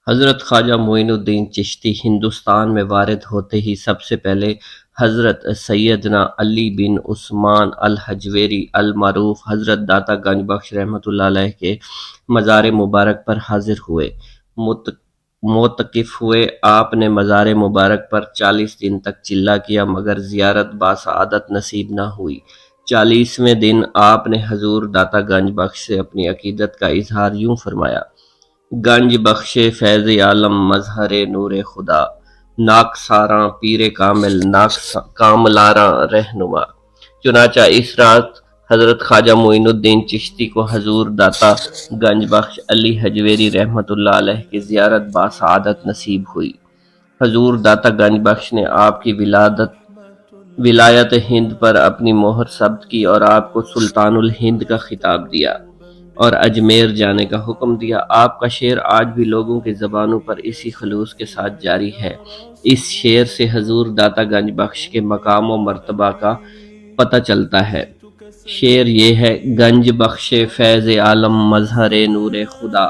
حضرت خواجہ معین الدین چشتی ہندوستان میں وارد ہوتے ہی سب سے پہلے حضرت سیدنا علی بن عثمان الحجویری المعروف حضرت داتا گنج بخش رحمۃ اللہ علیہ کے مزار مبارک پر حاضر ہوئے، موتقف ہوئے۔ آپ نے مزار مبارک پر 40 دن تک چلہ کیا مگر زیارت باسعادت نصیب نہ ہوئی۔ 40ویں دن آپ نے حضور داتا گنج بخش سے اپنی عقیدت کا اظہار یوں فرمایا: گنج بخش فیض عالم مظہر نور خدا، ناک ساراں پیر کامل ناک کاملاراں رہنما۔ چنانچہ اس رات حضرت خواجہ معین الدین چشتی کو حضور داتا گنج بخش علی حجویری رحمۃ اللہ علیہ کی زیارت باسعادت نصیب ہوئی۔ حضور داتا گنج بخش نے آپ کی ولایت ہند پر اپنی مہر ثبت کی اور آپ کو سلطان الہند کا خطاب دیا اور اجمیر جانے کا حکم دیا۔ آپ کا شعر آج بھی لوگوں کی زبانوں پر اسی خلوص کے ساتھ جاری ہے۔ اس شعر سے حضور داتا گنج بخش کے مقام و مرتبہ کا پتہ چلتا ہے۔ شعر یہ ہے: گنج بخش فیض عالم مظہر نور خدا،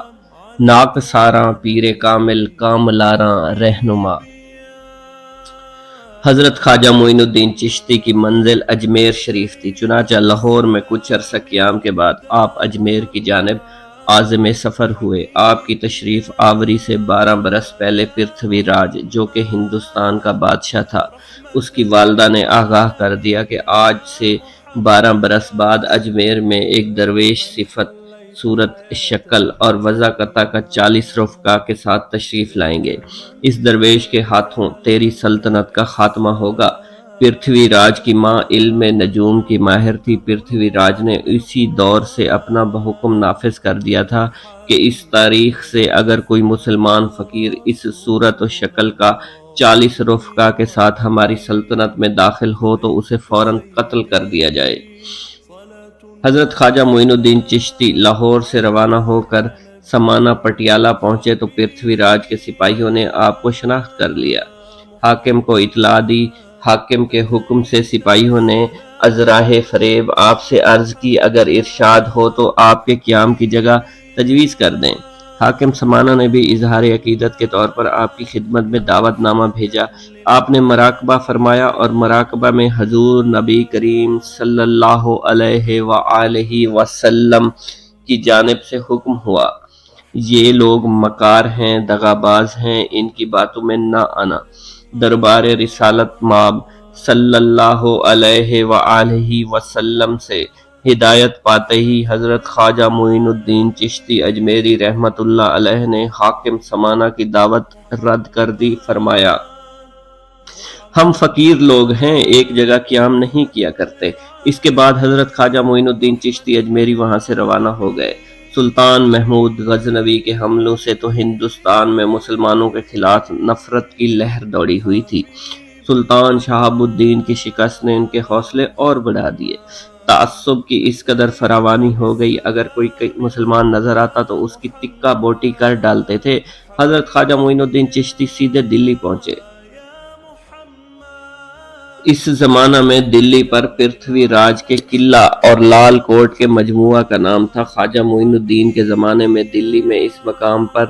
ناک ساراں پیر کامل کاملاراں رہنما۔ حضرت خواجہ معین الدین چشتی کی منزل اجمیر شریف تھی، چنانچہ لاہور میں کچھ عرصہ قیام کے بعد آپ اجمیر کی جانب عازم سفر ہوئے۔ آپ کی تشریف آوری سے 12 برس پہلے پرتھوی راج، جو کہ ہندوستان کا بادشاہ تھا، اس کی والدہ نے آگاہ کر دیا کہ آج سے 12 برس بعد اجمیر میں ایک درویش صفت، صورت، شکل اور وضاقتہ کا 40 رفقا کے ساتھ تشریف لائیں گے۔ اس درویش کے ہاتھوں تیری سلطنت کا خاتمہ ہوگا۔ پرتھوی راج کی ماں علم نجوم کی ماہر تھی۔ پرتھوی راج نے اسی دور سے اپنا حکم نافذ کر دیا تھا کہ اس تاریخ سے اگر کوئی مسلمان فقیر اس صورت و شکل کا 40 رفقا کے ساتھ ہماری سلطنت میں داخل ہو تو اسے فوراً قتل کر دیا جائے۔ حضرت خواجہ معین الدین چشتی لاہور سے روانہ ہو کر سمانہ پٹیالہ پہنچے تو پرتھوی راج کے سپاہیوں نے آپ کو شناخت کر لیا۔ حاکم کو اطلاع دی۔ حاکم کے حکم سے سپاہیوں نے ازراہ فریب آپ سے عرض کی اگر ارشاد ہو تو آپ کے قیام کی جگہ تجویز کر دیں۔ حاکم سمانہ نے بھی اظہار عقیدت کے طور پر آپ کی خدمت میں دعوت نامہ بھیجا۔ آپ نے مراقبہ فرمایا اور مراقبہ میں حضور نبی کریم صلی اللہ علیہ وآلہ وسلم کی جانب سے حکم ہوا: یہ لوگ مکار ہیں، دغاباز ہیں، ان کی باتوں میں نہ آنا۔ دربار رسالت مآب صلی اللہ علیہ وآلہ وسلم سے ہدایت پاتے ہی حضرت خواجہ معین الدین چشتی اجمیری رحمۃ اللہ علیہ نے حاکم سمانہ کی دعوت رد کر دی۔ فرمایا: ہم فقیر لوگ ہیں، ایک جگہ قیام نہیں کیا کرتے۔ اس کے بعد حضرت خواجہ معین الدین چشتی اجمیری وہاں سے روانہ ہو گئے۔ سلطان محمود غزنوی کے حملوں سے تو ہندوستان میں مسلمانوں کے خلاف نفرت کی لہر دوڑی ہوئی تھی۔ سلطان شہاب الدین کی شکست نے ان کے حوصلے اور بڑھا دیے۔ تعصب کی اس قدر فراوانی ہو گئی، اگر کوئی مسلمان نظر آتا تو اس کی تکہ بوٹی کر ڈالتے تھے۔ حضرت خواجہ معین الدین چشتی سیدھے دلی پہنچے۔ اس زمانہ میں دلی پر پرتھوی راج کے قلعہ اور لال کوٹ کے مجموعہ کا نام تھا۔ خواجہ معین الدین کے زمانے میں دلی میں اس مقام پر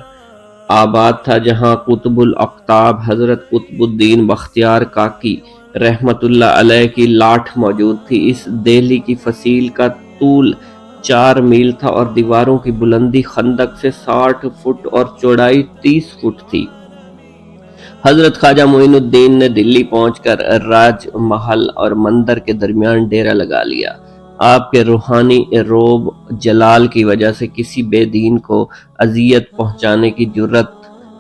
آباد تھا جہاں قطب الاقطاب حضرت قطب الدین بختیار کاکی رحمۃ اللہ علیہ کی لاٹھ موجود تھی۔ اس دہلی کی فصیل کا طول 4 میل تھا اور دیواروں کی بلندی خندق سے 60 فٹ اور چوڑائی 30 فٹ تھی۔ حضرت خواجہ معین الدین نے دلی پہنچ کر راج محل اور مندر کے درمیان ڈیرا لگا لیا۔ آپ کے روحانی رعب جلال کی وجہ سے کسی بے دین کو اذیت پہنچانے کی جرات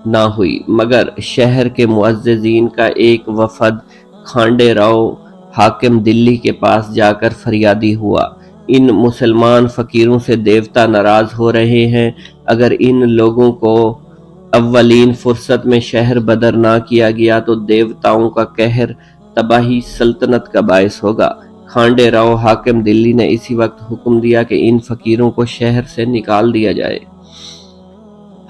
نہ ہوئی، مگر شہر کے معززین کا ایک وفد کھانڈے راؤ حاکم دلی کے پاس جا کر فریادی ہوا: ان مسلمان فقیروں سے دیوتا ناراض ہو رہے ہیں، اگر ان لوگوں کو اولین فرصت میں شہر بدر نہ کیا گیا تو دیوتاؤں کا قہر تباہی سلطنت کا باعث ہوگا۔ کھانڈے راؤ حاکم دلی نے اسی وقت حکم دیا کہ ان فقیروں کو شہر سے نکال دیا جائے۔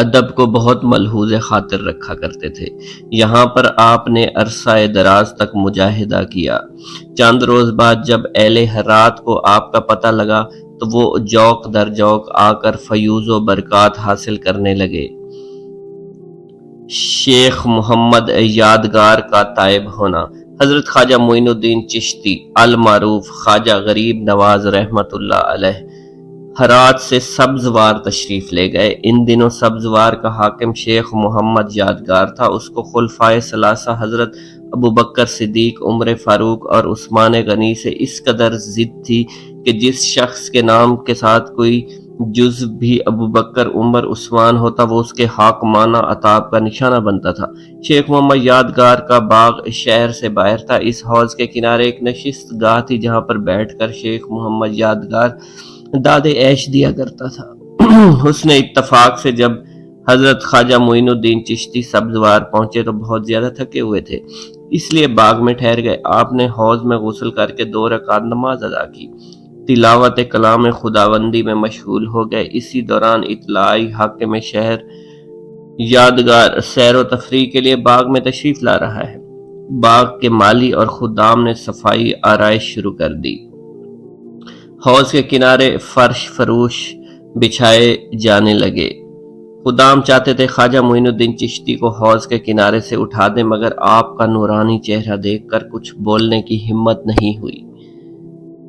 ادب کو بہت ملحوظ خاطر رکھا کرتے تھے۔ یہاں پر آپ نے عرصہ دراز تک مجاہدہ کیا۔ چند روز بعد جب اہل ہرات کو آپ کا پتہ لگا تو وہ جوق در جوق آ کر فیوز و برکات حاصل کرنے لگے۔ شیخ محمد یادگار کا تائب ہونا۔ حضرت خواجہ معین الدین چشتی المعروف خواجہ غریب نواز رحمۃ اللہ علیہ ہرات سے سبزوار تشریف لے گئے۔ ان دنوں سبزوار کا حاکم شیخ محمد یادگار تھا۔ اس کو خلفائے ثلاثہ حضرت ابوبکر صدیق، عمر فاروق اور عثمان غنی سے اس قدر ضد تھی کہ جس شخص کے نام کے ساتھ کوئی جز بھی ابوبکر، عمر، عثمان ہوتا وہ اس کے حاکمانہ عتاب کا نشانہ بنتا تھا۔ شیخ محمد یادگار کا باغ شہر سے باہر تھا۔ اس حوض کے کنارے ایک نشست گاہ تھی جہاں پر بیٹھ کر شیخ محمد یادگار داد عیش دیا کرتا تھا۔ حسن اتفاق سے جب حضرت خواجہ معین الدین چشتی سبزوار پہنچے تو بہت زیادہ تھکے ہوئے تھے، اس لیے باغ میں ٹھہر گئے۔ آپ نے حوض میں غسل کر کے 2 رکعت نماز ادا کی، تلاوت کلام خداوندی میں مشغول ہو گئے۔ اسی دوران اطلاعی حاکم شہر یادگار سیر و تفریح کے لیے باغ میں تشریف لا رہا ہے۔ باغ کے مالی اور خدام نے صفائی آرائش شروع کر دی۔ حوض کے کنارے فرش فروش بچھائے جانے لگے۔ خدام چاہتے تھے خواجہ معین الدین چشتی کو حوض کے کنارے سے اٹھا دیں، مگر آپ کا نورانی چہرہ دیکھ کر کچھ بولنے کی ہمت نہیں ہوئی۔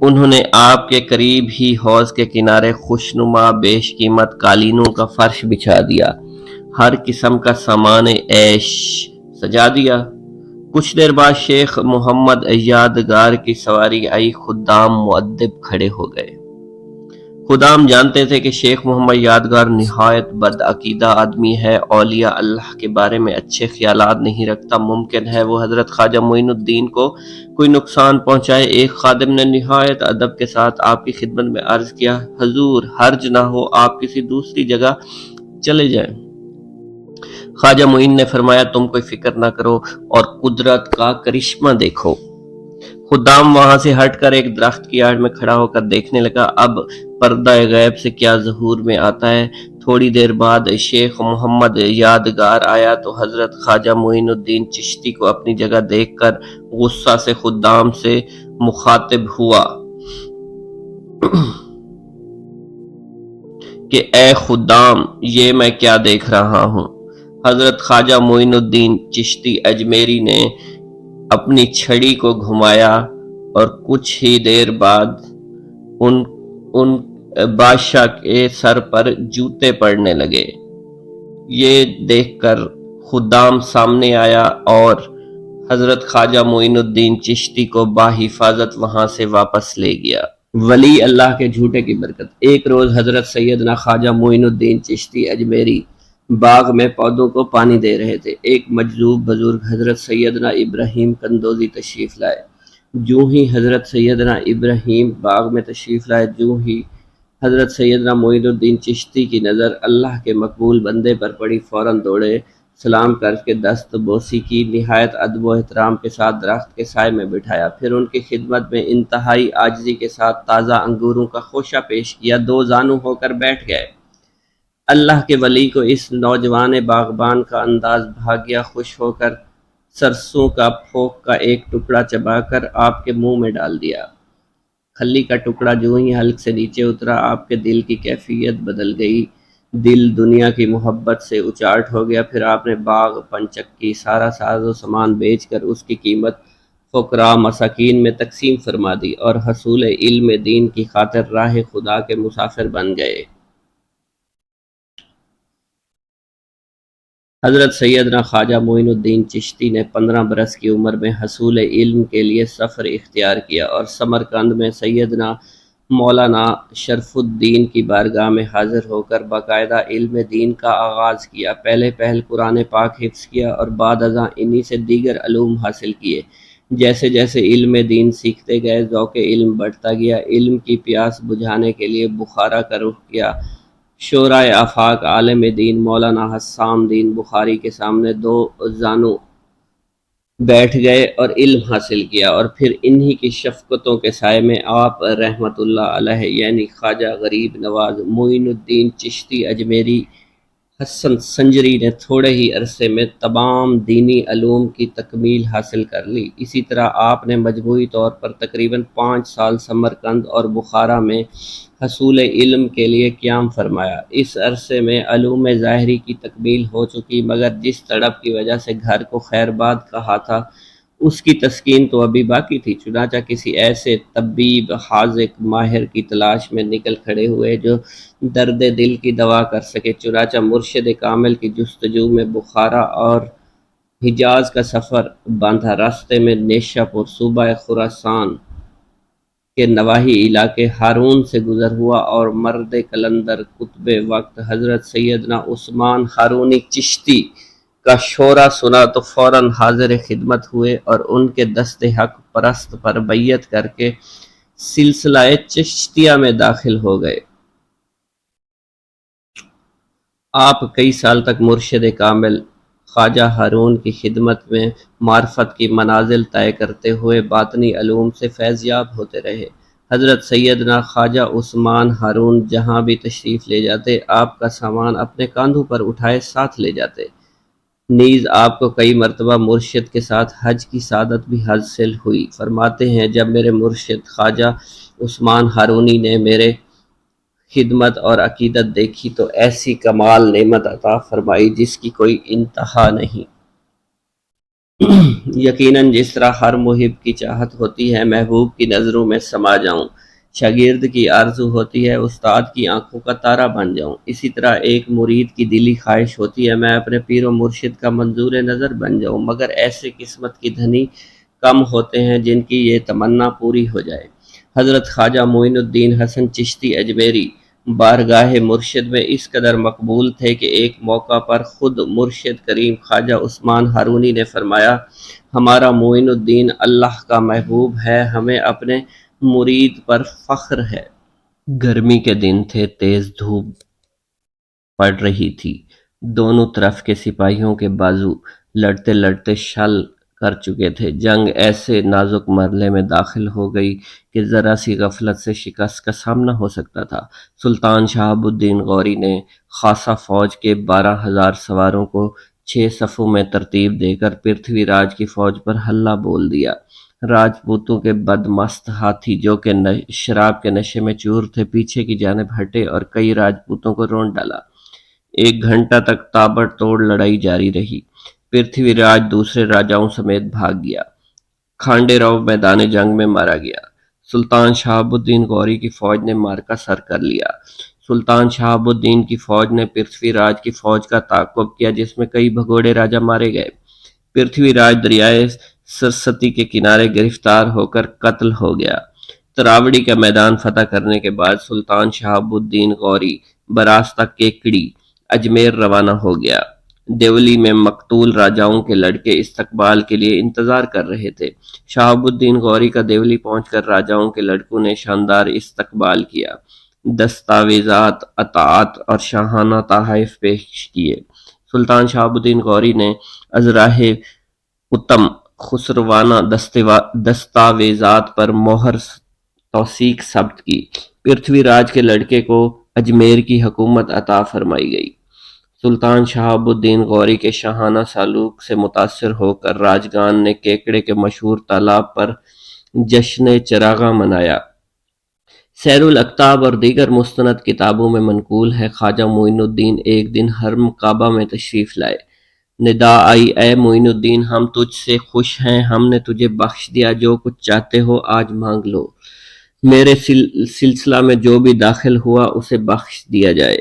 انہوں نے آپ کے قریب ہی حوض کے کنارے خوشنما بیش قیمت قالینوں کا فرش بچھا دیا، ہر قسم کا سامان عیش سجا دیا۔ کچھ دیر بعد شیخ محمد یادگار کی سواری آئی۔ خدام مؤدب کھڑے ہو گئے۔ خدام جانتے تھے کہ شیخ محمد یادگار نہایت بد عقیدہ آدمی ہے، اولیاء اللہ کے بارے میں اچھے خیالات نہیں رکھتا، ممکن ہے وہ حضرت خواجہ معین الدین کو کوئی نقصان پہنچائے۔ ایک خادم نے نہایت ادب کے ساتھ آپ کی خدمت میں عرض کیا، حضور حرج نہ ہو، آپ کسی دوسری جگہ چلے جائیں۔ خواجہ معین نے فرمایا، تم کوئی فکر نہ کرو اور قدرت کا کرشمہ دیکھو۔ خدام وہاں سے ہٹ کر ایک درخت کی آڑ میں کھڑا ہو کر دیکھنے لگا، اب پردہ غیب سے کیا ظہور میں آتا ہے۔ تھوڑی دیر بعد شیخ محمد یادگار آیا تو حضرت خواجہ معین الدین چشتی کو اپنی جگہ دیکھ کر غصہ سے خدام سے مخاطب ہوا کہ اے خدام، یہ میں کیا دیکھ رہا ہوں؟ حضرت خواجہ معین الدین چشتی اجمیری نے اپنی چھڑی کو گھمایا اور کچھ ہی دیر بعد ان بادشاہ کے سر پر جوتے پڑنے لگے۔ یہ دیکھ کر خدام سامنے آیا اور حضرت خواجہ معین الدین چشتی کو باحفاظت وہاں سے واپس لے گیا۔ ولی اللہ کے جھوٹے کی برکت۔ ایک روز حضرت سیدنا خواجہ معین الدین چشتی اجمیری باغ میں پودوں کو پانی دے رہے تھے۔ ایک مجذوب بزرگ حضرت سیدنا ابراہیم کندوزی تشریف لائے۔ جو ہی حضرت سیدنا ابراہیم باغ میں تشریف لائے، جو ہی حضرت سیدنا معین الدین چشتی کی نظر اللہ کے مقبول بندے پر پڑی، فوراً دوڑے، سلام کر کے دست بوسی کی، نہایت ادب و احترام کے ساتھ درخت کے سائے میں بٹھایا، پھر ان کی خدمت میں انتہائی عاجزی کے ساتھ تازہ انگوروں کا خوشہ پیش کیا، 2 زانو ہو کر بیٹھ گئے۔ اللہ کے ولی کو اس نوجوان باغبان کا انداز بھا گیا۔ خوش ہو کر سرسوں کا پھوک کا ایک ٹکڑا چبا کر آپ کے منہ میں ڈال دیا۔ کھلی کا ٹکڑا جو ہی حلق سے نیچے اترا، آپ کے دل کی کیفیت بدل گئی، دل دنیا کی محبت سے اچاٹ ہو گیا۔ پھر آپ نے باغ، پنچکی، سارا ساز و سامان بیچ کر اس کی قیمت فقراء مساکین میں تقسیم فرما دی اور حصول علم دین کی خاطر راہ خدا کے مسافر بن گئے۔ حضرت سیدنا خواجہ معین الدین چشتی نے 15 برس کی عمر میں حصول علم کے لیے سفر اختیار کیا اور سمرقند میں سیدنا مولانا شرف الدین کی بارگاہ میں حاضر ہو کر باقاعدہ علم دین کا آغاز کیا۔ پہلے قرآن پاک حفظ کیا اور بعد ازاں انہی سے دیگر علوم حاصل کیے۔ جیسے جیسے علم دین سیکھتے گئے، ذوق علم بڑھتا گیا۔ علم کی پیاس بجھانے کے لیے بخارا کا رخ کیا۔ شورائے آفاق عالم دین مولانا حسام دین بخاری کے سامنے 2 زانو بیٹھ گئے اور علم حاصل کیا، اور پھر انہی کی شفقتوں کے سائے میں آپ رحمت اللہ علیہ یعنی خواجہ غریب نواز معین الدین چشتی اجمیری حسن سنجری نے تھوڑے ہی عرصے میں تمام دینی علوم کی تکمیل حاصل کر لی۔ اسی طرح آپ نے مجموعی طور پر تقریباً 5 سال سمرقند اور بخارا میں حصول علم کے لیے قیام فرمایا۔ اس عرصے میں علوم ظاہری کی تکمیل ہو چکی، مگر جس تڑپ کی وجہ سے گھر کو خیرباد کہا تھا اس کی تسکین تو ابھی باقی تھی۔ چنانچہ کسی ایسے طبیب حاذق ماہر کی تلاش میں نکل کھڑے ہوئے جو درد دل کی دوا کر سکے۔ چنانچہ مرشد کامل کی جستجو میں بخارا اور حجاز کا سفر باندھا۔ راستے میں نیشا پور صوبہ خراسان کے نواحی علاقے ہارون سے گزر ہوا اور مرد کلندر قطب وقت حضرت سیدنا عثمان ہارونی چشتی کا شورا سنا تو فوراً حاضر خدمت ہوئے اور ان کے دست حق پرست پر بیعت کر کے سلسلہ چشتیہ میں داخل ہو گئے۔ آپ کئی سال تک مرشد کامل خواجہ ہارون کی خدمت میں معرفت کی منازل طے کرتے ہوئے باطنی علوم سے فیض یاب ہوتے رہے۔ حضرت سیدنا خواجہ عثمان ہارون جہاں بھی تشریف لے جاتے، آپ کا سامان اپنے کاندھوں پر اٹھائے ساتھ لے جاتے۔ نیز آپ کو کئی مرتبہ مرشد کے ساتھ حج کی سعادت بھی حاصل ہوئی۔ فرماتے ہیں جب میرے مرشد خواجہ عثمان ہارونی نے میرے خدمت اور عقیدت دیکھی تو ایسی کمال نعمت عطا فرمائی جس کی کوئی انتہا نہیں۔ یقیناً جس طرح ہر محب کی چاہت ہوتی ہے محبوب کی نظروں میں سما جاؤں، شاگرد کی آرزو ہوتی ہے استاد کی آنکھوں کا تارا بن جاؤں، اسی طرح ایک مرید کی دلی خواہش ہوتی ہے میں اپنے پیر و مرشد کا منظور نظر بن جاؤں، مگر ایسے قسمت کی دھنی کم ہوتے ہیں جن کی یہ تمنا پوری ہو جائے۔ حضرت خواجہ معین الدین حسن چشتی اجمیری بارگاہ مرشد میں اس قدر مقبول تھے کہ ایک موقع پر خود مرشد کریم خواجہ عثمان ہارونی نے فرمایا، ہمارا معین الدین اللہ کا محبوب ہے، ہمیں اپنے مرید پر فخر ہے۔ گرمی کے دن تھے، تیز دھوپ پڑ رہی تھی، دونوں طرف کے سپاہیوں کے بازو لڑتے لڑتے شل کر چکے تھے۔ جنگ ایسے نازک مرحلے میں داخل ہو گئی کہ ذرا سی غفلت سے شکست کا سامنا ہو سکتا تھا۔ سلطان شہاب الدین غوری نے خاصہ فوج کے 12,000 سواروں کو 6 صفوں میں ترتیب دے کر پرتھوی راج کی فوج پر حلہ بول دیا۔ راجپوتوں کے بدمست ہاتھی جو کہ شراب کے نشے میں چور تھے پیچھے کی جانب ہٹے اور کئی راجپوتوں کو رونڈ ڈالا۔ 1 گھنٹہ تک تابڑ توڑ لڑائی جاری رہی۔ پرتھوی راج دوسرے راجاؤں سمیت بھاگ گیا۔ کھانڈے راؤ میدان جنگ میں مارا گیا۔ سلطان شہاب الدین غوری کی فوج نے مارکا سر کر لیا۔ سلطان شہاب الدین کی فوج نے پرتھوی راج کی فوج کا تعاقب کیا جس میں کئی بھگوڑے راجا مارے گئے۔ پرتھوی راج دریائے سرستی کے کنارے گرفتار ہو کر قتل ہو گیا۔ تراوڑی کا میدان فتح کرنے کے بعد سلطان شہاب الدین غوری براستہ کیکڑی اجمیر روانہ ہو گیا۔ دیولی میں مقتول راجاؤں کے لڑکے استقبال کے لیے انتظار کر رہے تھے۔ شہاب الدین غوری کا دیولی پہنچ کر راجاؤں کے لڑکوں نے شاندار استقبال کیا، دستاویزات، عطاءات اور شاہانہ تحائف پیش کیے۔ سلطان شہاب الدین غوری نے ازراہ اتم خسروانہ دستاویزات پر مہر توثیق ثبت کی۔ پرتھوی راج کے لڑکے کو اجمیر کی حکومت عطا فرمائی گئی۔ سلطان شہاب الدین غوری کے شاہانہ سلوک سے متاثر ہو کر راجگان نے کیکڑے کے مشہور تالاب پر جشن چراغاں منایا۔ سیر الاقطاب اور دیگر مستند کتابوں میں منقول ہے خواجہ معین الدین ایک دن حرم کعبہ میں تشریف لائے۔ ندا آئی، اے معین الدین ہم تجھ سے خوش ہیں، ہم نے تجھے بخش دیا، جو کچھ چاہتے ہو آج مانگ لو، میرے سلسلہ میں جو بھی داخل ہوا اسے بخش دیا جائے۔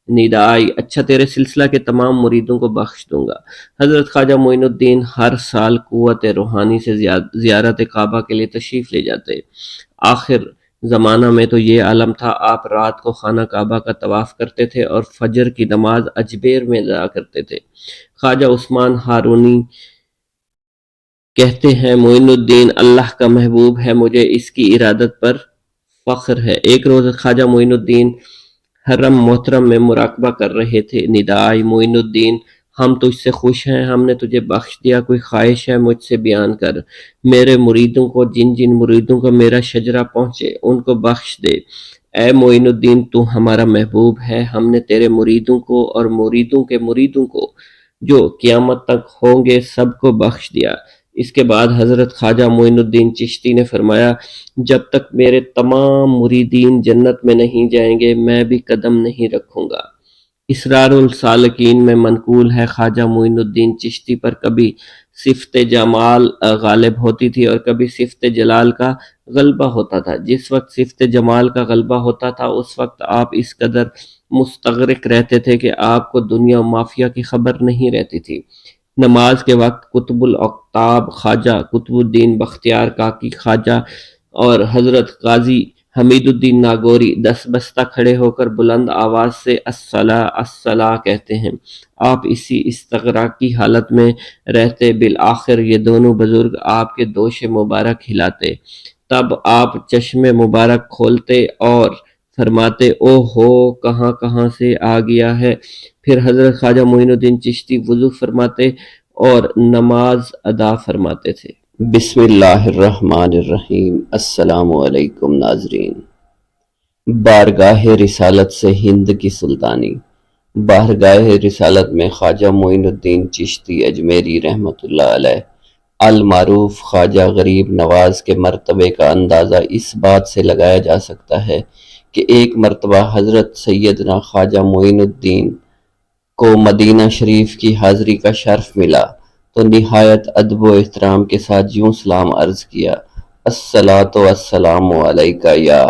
ندا آئی، اچھا تیرے سلسلہ کے تمام مریدوں کو بخش دوں گا۔ حضرت خواجہ معین الدین ہر سال قوت روحانی سے زیارت کعبہ کے لیے تشریف لے جاتے۔ آخر زمانہ میں تو یہ عالم تھا، آپ رات کو خانہ کعبہ کا طواف کرتے تھے اور فجر کی نماز اجمیر میں ادا کرتے تھے۔ خواجہ عثمان ہارونی کہتے ہیں معین الدین اللہ کا محبوب ہے، مجھے اس کی ارادت پر فخر ہے۔ ایک روز خواجہ معین الدین حرم محترم میں مراقبہ کر رہے تھے۔ ندا آئی، معین الدین ہم تجھ سے خوش ہیں، ہم نے تجھے بخش دیا، کوئی خواہش ہے مجھ سے بیان کر، میرے مریدوں کو، جن جن مریدوں کو میرا شجرہ پہنچے ان کو بخش دے، اے معین الدین تو ہمارا محبوب ہے، ہم نے تیرے مریدوں کو اور مریدوں کے مریدوں کو جو قیامت تک ہوں گے سب کو بخش دیا۔ اس کے بعد حضرت خواجہ معین الدین چشتی نے فرمایا جب تک میرے تمام مریدین جنت میں نہیں جائیں گے میں بھی قدم نہیں رکھوں گا۔ اسرار السالکین میں منقول ہے خواجہ معین الدین چشتی پر کبھی صفت جمال غالب ہوتی تھی اور کبھی صفت جلال کا غلبہ ہوتا تھا۔ جس وقت صفت جمال کا غلبہ ہوتا تھا اس وقت آپ اس قدر مستغرق رہتے تھے کہ آپ کو دنیا و مافیا کی خبر نہیں رہتی تھی۔ نماز کے وقت قطب الاقطاب خواجہ قطب الدین بختیار کاکی خواجہ اور حضرت قاضی حمید الدین ناگوری دس بستہ کھڑے ہو کر بلند آواز سے الصلاۃ الصلاۃ کہتے ہیں۔ آپ اسی استغراق کی حالت میں رہتے، بالآخر یہ دونوں بزرگ آپ کے دوش مبارک ہلاتے، تب آپ چشم مبارک کھولتے اور فرماتے او ہو کہاں کہاں سے آ گیا ہے۔ پھر حضرت خواجہ معین الدین چشتی وضو فرماتے اور نماز ادا فرماتے تھے۔ بسم اللہ الرحمن الرحیم۔ السلام علیکم ناظرین۔ بارگاہ رسالت سے ہند کی سلطانی۔ بارگاہ رسالت میں خواجہ معین الدین چشتی اجمیری رحمۃ اللہ علیہ المعروف خواجہ غریب نواز کے مرتبے کا اندازہ اس بات سے لگایا جا سکتا ہے کہ ایک مرتبہ حضرت سیدنا خواجہ معین الدین کو مدینہ شریف کی حاضری کا شرف ملا تو نہایت ادب و احترام کے ساتھ یوں سلام عرض کیا، الصلاۃ والسلام علیک یا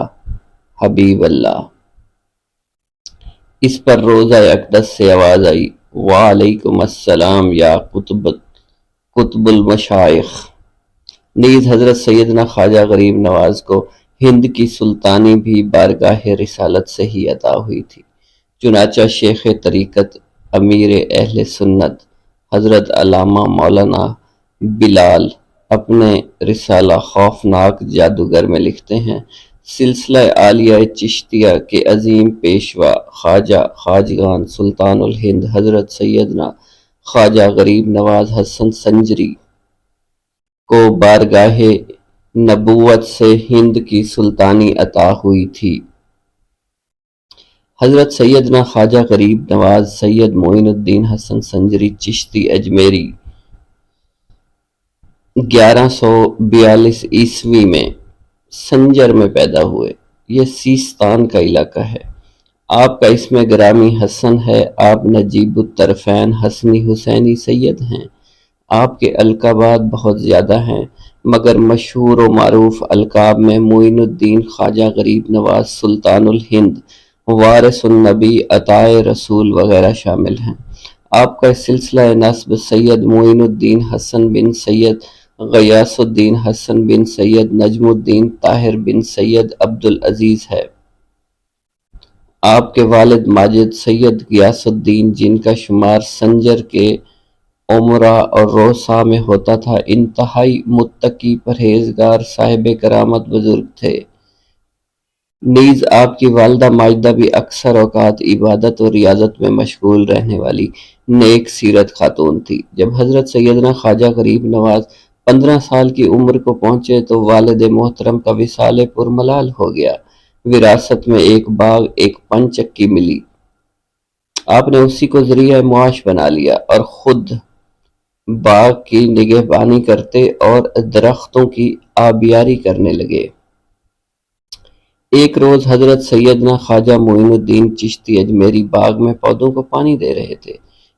حبیب اللہ۔ اس پر روزہ اقدس سے آواز آئی، وعلیکم السلام یا قطب المشائخ۔ نیز حضرت سیدنا خواجہ غریب نواز کو ہند کی سلطانی بھی بارگاہ رسالت سے ہی عطا ہوئی تھی۔ چنانچہ شیخ طریقت امیر اہل سنت حضرت علامہ مولانا بلال اپنے رسالہ خوفناک جادوگر میں لکھتے ہیں، سلسلہ عالیہ چشتیہ کے عظیم پیشوا خواجہ خواجگان سلطان الہند حضرت سیدنا خواجہ غریب نواز حسن سنجری کو بارگاہ نبوت سے ہند کی سلطانی عطا ہوئی تھی۔ حضرت سیدنا خواجہ غریب نواز سید معین الدین حسن سنجری چشتی اجمیری 1142 عیسوی میں سنجر میں پیدا ہوئے۔ یہ سیستان کا علاقہ ہے۔ آپ کا اسم گرامی حسن ہے، آپ نجیب الطرفین حسنی حسینی سید ہیں۔ آپ کے القابات بہت زیادہ ہیں مگر مشہور و معروف القاب میں معین الدین خواجہ غریب نواز سلطان الہند وارث النبی عطائے رسول وغیرہ شامل ہیں۔ آپ کا سلسلہ نسب سید معین الدین حسن بن سید غیاث الدین حسن بن سید نجم الدین طاہر بن سید عبدالعزیز ہے۔ آپ کے والد ماجد سید غیاث الدین جن کا شمار سنجر کے عمرہ اور روسا میں ہوتا تھا، انتہائی متقی پرہیزگار صاحب کرامت بزرگ تھے۔ نیز آپ کی والدہ ماجدہ بھی اکثر اوقات عبادت و ریاضت میں مشغول رہنے والی نیک سیرت خاتون تھی۔ جب حضرت سیدنا خواجہ غریب نواز 15 سال کی عمر کو پہنچے تو والد محترم کا وصال پرملال ہو گیا۔ وراثت میں ایک باغ ایک پن چکی ملی، آپ نے اسی کو ذریعہ معاش بنا لیا اور خود باغ کی نگہبانی کرتے اور درختوں کی آبیاری کرنے لگے۔ ایک روز حضرت سیدنا خواجہ معین الدین چشتی اجمیری باغ میں پودوں کو پانی دے رہے تھے۔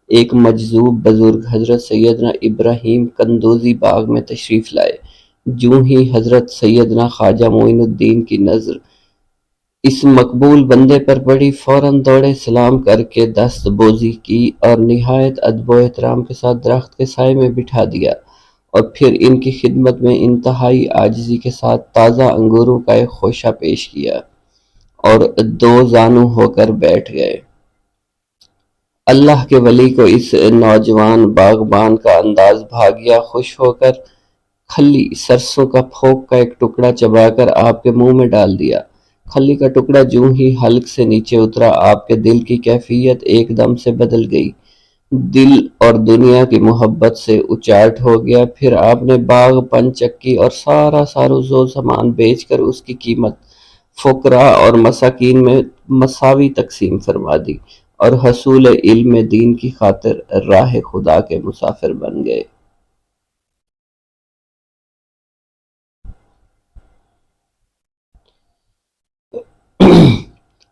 ایک مجذوب بزرگ حضرت سیدنا ابراہیم قندوزی باغ میں تشریف لائے۔ جوں ہی حضرت سیدنا خواجہ معین الدین کی نظر اس مقبول بندے پر پڑی، فوراً دوڑے سلام کر کے دست بوزی کی اور نہایت ادب و احترام کے ساتھ درخت کے سائے میں بٹھا دیا اور پھر ان کی خدمت میں انتہائی عاجزی کے ساتھ تازہ انگوروں کا ایک خوشہ پیش کیا اور دو زانو ہو کر بیٹھ گئے۔ اللہ کے ولی کو اس نوجوان باغبان کا انداز بھا گیا۔ خوش ہو کر کھلی سرسوں کا پھوک کا ایک ٹکڑا چبا کر آپ کے منہ میں ڈال دیا۔ کھلی کا ٹکڑا جوں ہی حلق سے نیچے اترا، آپ کے دل کی کیفیت ایک دم سے بدل گئی۔ دل اور دنیا کی محبت سے اچاٹ ہو گیا۔ پھر آپ نے باغ، پن چکی اور سارا ساروزو سامان بیچ کر اس کی قیمت فقراء اور مساکین میں مساوی تقسیم فرما دی، اور حصول علم دین کی خاطر راہ خدا کے مسافر بن گئے۔